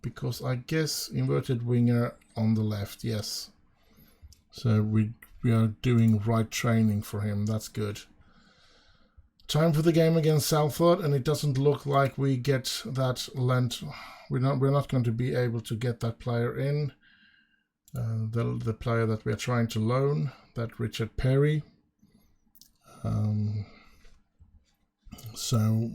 Because I guess inverted winger on the left, yes. So we are doing right training for him. That's good. Time for the game against Salford, and it doesn't look like we get that lent. We're not going to be able to get that player in. The player that we are trying to loan, that Richard Perry. So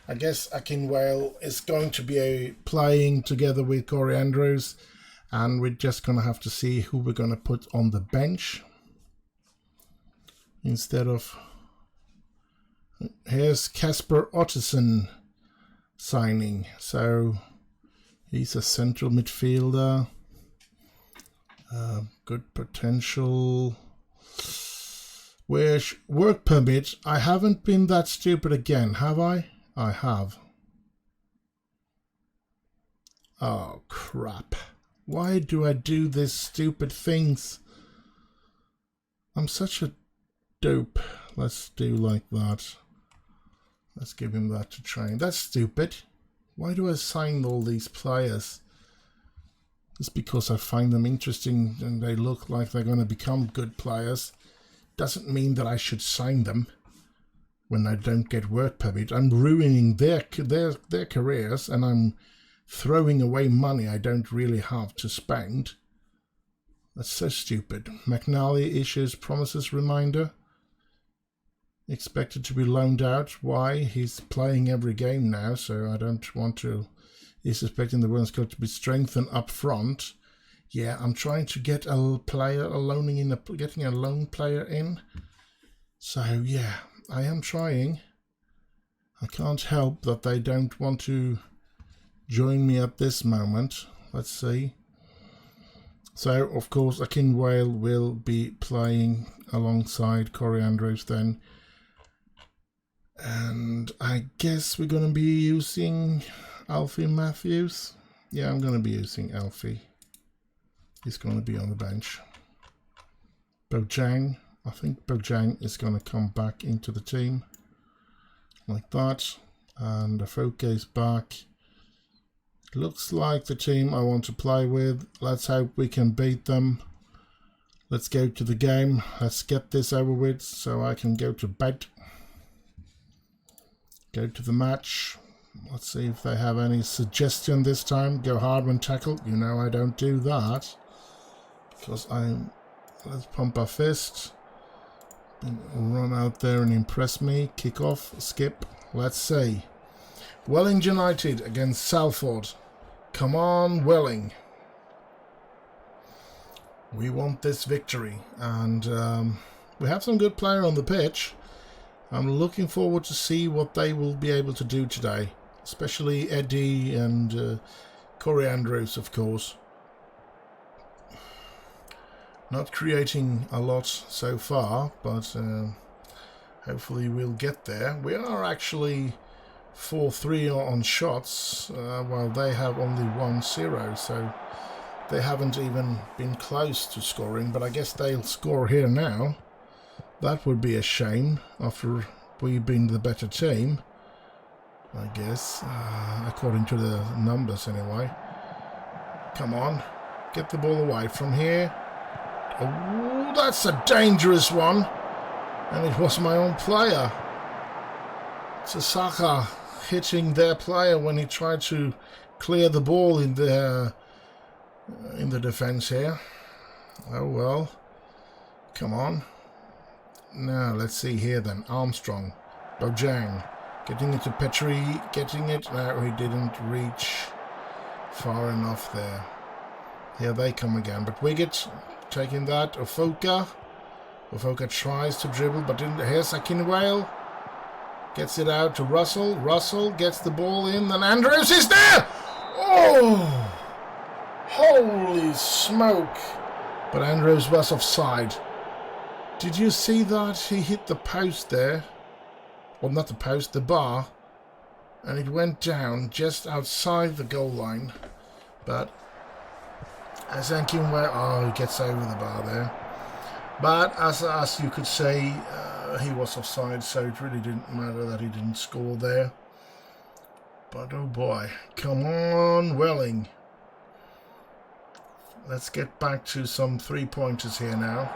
I guess Akinwale is going to be playing together with Corey Andrews, and we're just going to have to see who we're going to put on the bench instead of. Here's Kasper Ottesen signing. So he's a central midfielder. Good potential. Where's work permit? I haven't been that stupid again, have I? I have. Oh, crap. Why do I do these stupid things? I'm such a dope. Let's do like that. Let's give him that to train. That's stupid. Why do I sign all these players? Just because I find them interesting and they look like they're going to become good players doesn't mean that I should sign them when I don't get work permit. I'm ruining their careers, and I'm throwing away money I don't really have to spend. That's so stupid. McNally issues promises reminder. Expected to be loaned out. Why? He's playing every game now, so I don't want to. He's expecting the women's club to be strengthened up front. Yeah, I'm trying to get a player, getting a loan player in. So yeah, I am trying. I can't help that they don't want to join me at this moment. Let's see. So of course Akinwale will be playing alongside Corey Andrews then. And I guess we're going to be using Alfie Matthews. Yeah, I'm going to be using Alfie. He's going to be on the bench. Bojang, I think Bojang is going to come back into the team like that, and Afoke is back. Looks like the team I want to play with. Let's hope we can beat them. Let's go to the game. Let's get this over with so I can go to bed. Go to the match. Let's see if they have any suggestion this time. Go hard when tackled. You know I don't do that. Because let's pump our fist. Run out there and impress me. Kick off. Skip. Let's see. Welling United against Salford. Come on, Welling. We want this victory. And we have some good player on the pitch. I'm looking forward to see what they will be able to do today. Especially Eddie and Corey Andrews, of course. Not creating a lot so far, but hopefully we'll get there. We are actually 4-3 on shots, while they have only 1-0, so they haven't even been close to scoring, but I guess they'll score here now. That would be a shame after we've been the better team, I guess, according to the numbers anyway. Come on, get the ball away from here. Oh, that's a dangerous one. And it was my own player. Sasaka hitting their player when he tried to clear the ball in the defense here. Oh well. Come on. Now let's see here then. Armstrong. Bojang. Getting it to Petrie. Getting it. No, he didn't reach far enough there. Here they come again. But Wiggett taking that. Ofoka. Ofoka tries to dribble, but didn't. Here's Akinwale. Gets it out to Russell. Russell gets the ball in, and Andrews is there! Oh! Holy smoke! But Andrews was offside. Did you see that? He hit the post there. Well, not the post, the bar. And it went down just outside the goal line. But as Akinwale, oh, he gets over the bar there. But as you could say, he was offside, so it really didn't matter that he didn't score there. But oh boy, come on, Welling. Let's get back to some 3-pointers here now.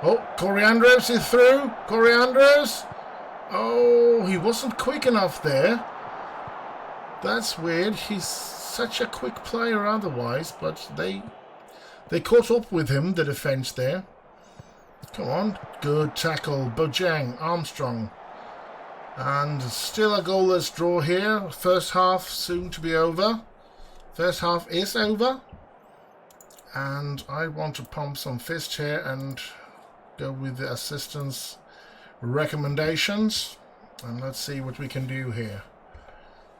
Oh, Corey Andrews is through. Corey Andrews. Oh, he wasn't quick enough there. That's weird. He's such a quick player otherwise, but they caught up with him, the defense there. Come on, good tackle, Bojang, Armstrong. And still a goalless draw here. First half soon to be over. First half is over. And I want to pump some fist here and go with the assistant's recommendations. And let's see what we can do here.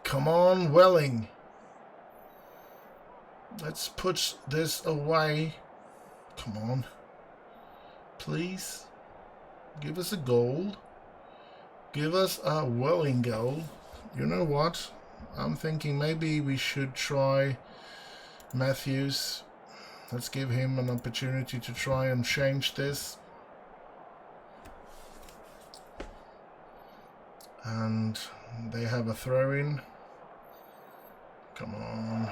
Come on, Welling. Let's put this away. Come on. Please. Give us a goal. Give us a Welling goal. You know what? I'm thinking maybe we should try Matthews. Let's give him an opportunity to try and change this. And they have a throw-in. Come on.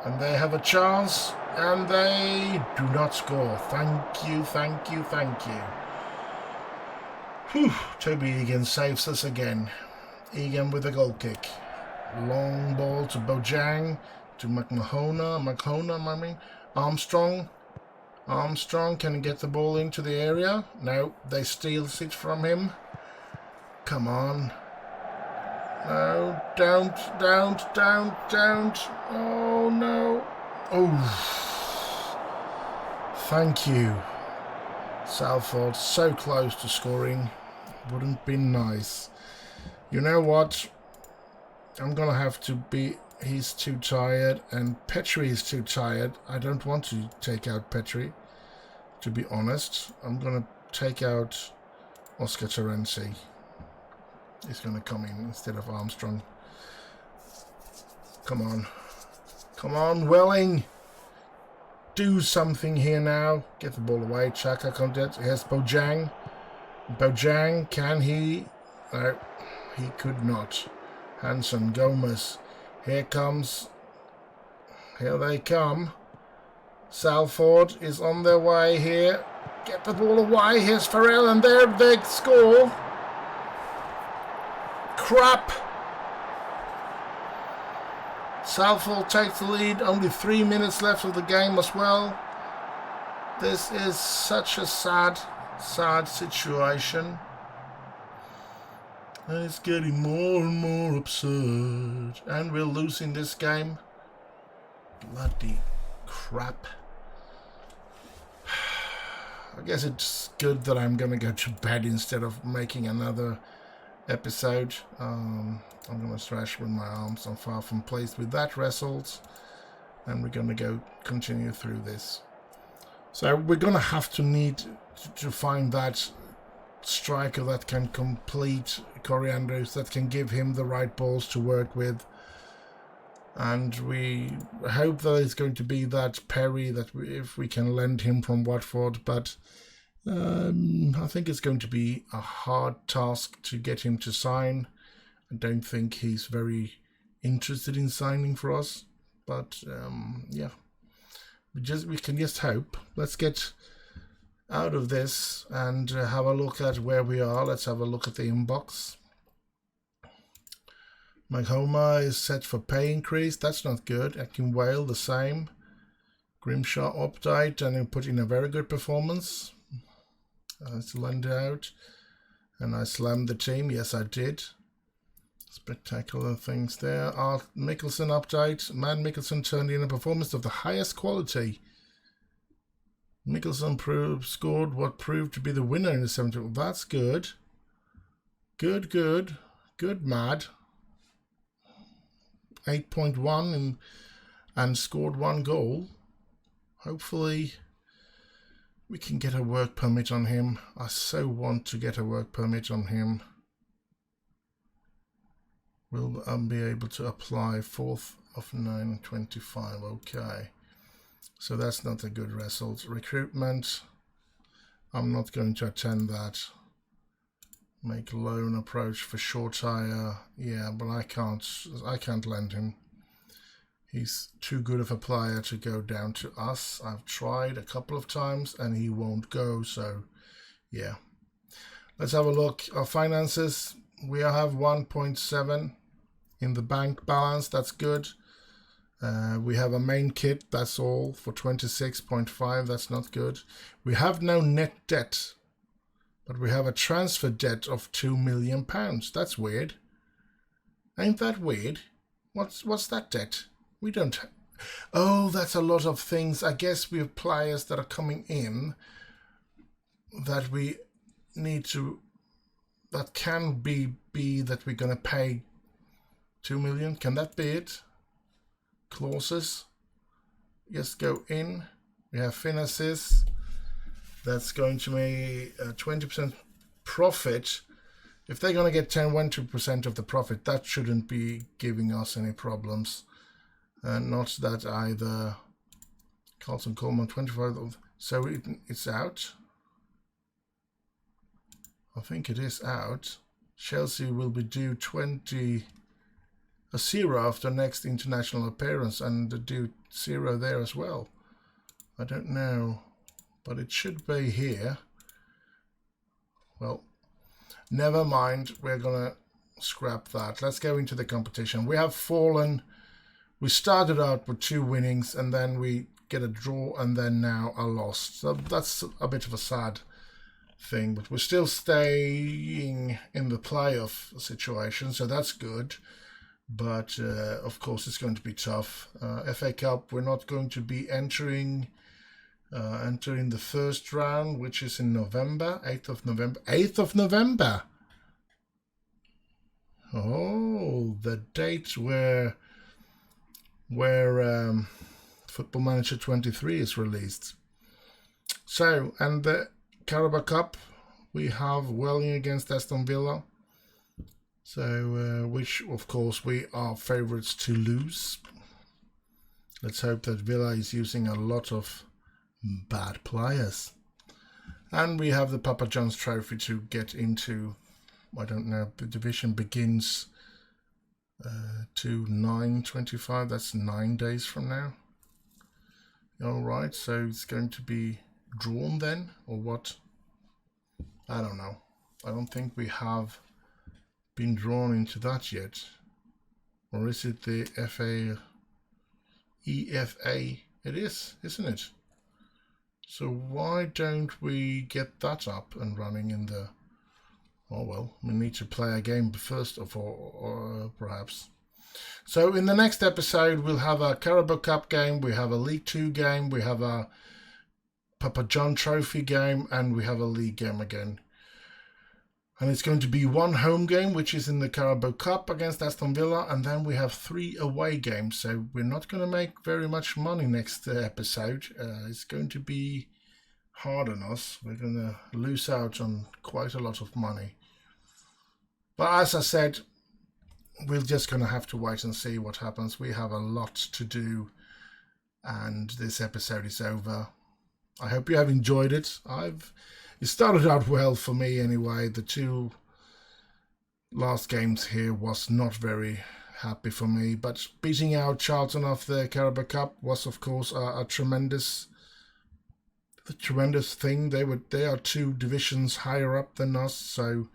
And they have a chance, and they do not score. Thank you, thank you, thank you. Whew, Toby Egan saves us again. Egan with a goal kick. Long ball to Bojang, to McMahona, Armstrong. Armstrong can get the ball into the area. No, they steal it from him. Come on. No, don't. Oh, no. Oh. Thank you. Salford, so close to scoring. Wouldn't be nice. You know what? I'm going to have to be... He's too tired, and Petrie is too tired. I don't want to take out Petrie, to be honest. I'm going to take out Oscar Terenzi. He's going to come in instead of Armstrong. Come on. Come on, Welling. do something here now. Get the ball away. Chaka can't do it. Here's Bojang. Bojang, can he? No, he could not. Hanson, Gomez. Here comes. Here they come. Salford is on their way here. Get the ball away. Here's Farrell, and there they score. Crap. Salford takes the lead. Only 3 minutes left of the game as well. This is such a sad situation. And it's getting more and more absurd. And we're losing this game. Bloody crap. I guess it's good that I'm going to go to bed instead of making another episode. I'm going to thrash with my arms. I'm far from pleased with that result. And we're going to continue through this. So we're going to have to need to find that striker that can complete Coriandros, that can give him the right balls to work with. And we hope that it's going to be that Perry, that if we can lend him from Watford. But I think it's going to be a hard task to get him to sign. I don't think he's very interested in signing for us. But yeah, we can just hope. Let's get out of this and have a look at where we are. Let's have a look at the inbox. Maghoma is set for pay increase. That's not good. Akin Whale the same. Grimshaw update and he put in a very good performance. Let's lend it out. And I slammed the team. Yes, I did. Spectacular things there. Art Mickelson update. Man Mickelson turned in a performance of the highest quality. Mickelson scored what proved to be the winner in the 70th. That's good. Good, Mad. 8.1 and scored 1 goal. Hopefully we can get a work permit on him. I so want to get a work permit on him. Will be able to apply 4th of 9/25. Okay. So that's not a good result. Recruitment. I'm not going to attend that. Make loan approach for short hire. Yeah, but I can't lend him. He's too good of a player to go down to us. I've tried a couple of times and he won't go. So yeah. Let's have a look. Our finances. We have 1.7 in the bank balance. That's good. We have a main kit. That's all for 26.5. That's not good. We have no net debt. But we have a transfer debt of £2 million. That's weird. Ain't that weird? What's that debt? We don't... Oh, that's a lot of things. I guess we have players that are coming in that we need to... That can be that we're going to pay 2 million. Can that be it? Clauses. Just go in. We have finances. That's going to be 20% profit. If they're going to get 20% of the profit, that shouldn't be giving us any problems. Not that either. Carlton Coleman, 25. So it's out. I think it is out. Chelsea will be due 0 after next international appearance and due 0 there as well. I don't know. But it should be here. Well, never mind. We're going to scrap that. Let's go into the competition. We have fallen. We started out with 2 winnings and then we get a draw and then now a loss. So that's a bit of a sad thing. But we're still staying in the playoff situation. So that's good. But of course it's going to be tough. FA Cup, we're not going to be entering the first round, which is in November, 8th of November. 8th of November! Oh, the date where Football Manager 23 is released. So, and the Carabao Cup, we have Welling against Aston Villa. So, which of course we are favourites to lose. Let's hope that Villa is using a lot of bad players. And we have the Papa John's Trophy to get into. I don't know, the division begins to 9/25. That's 9 days from now. Alright, so it's going to be drawn then, or what? I don't know. I don't think we have been drawn into that yet. Or is it the FA? EFA? It is, isn't it? So why don't we get that up and running in the... Oh well, we need to play a game first of all, or perhaps. So in the next episode we'll have a Carabao Cup game, we have a League 2 game, we have a Papa John Trophy game, and we have a league game again. And it's going to be one home game, which is in the Carabao Cup against Aston Villa, and then we have 3 away games. So we're not going to make very much money next episode. It's going to be hard on us. We're going to lose out on quite a lot of money. But as I said, we're just going to have to wait and see what happens. We have a lot to do, and this episode is over. I hope you have enjoyed it. It started out well for me anyway. The 2 last games here was not very happy for me, but beating out Charlton of the Carabao Cup was of course a tremendous thing. They are 2 divisions higher up than us, so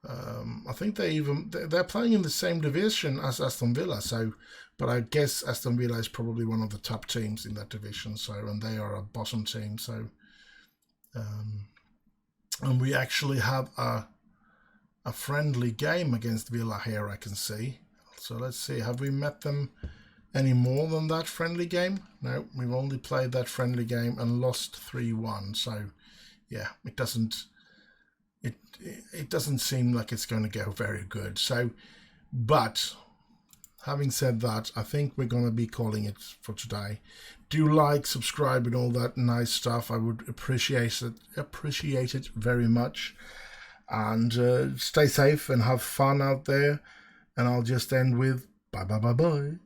I think they're playing in the same division as Aston Villa. So, but I guess Aston Villa is probably one of the top teams in that division. So, and they are a bottom team. So, and we actually have a friendly game against Villa here, I can see. So let's see, have we met them any more than that friendly game? No, we've only played that friendly game and lost 3-1. So yeah, it doesn't seem like it's going to go very good. So, but having said that, I think we're going to be calling it for today. Do like, subscribe, and all that nice stuff. I would appreciate it very much. And stay safe and have fun out there. And I'll just end with bye bye bye bye.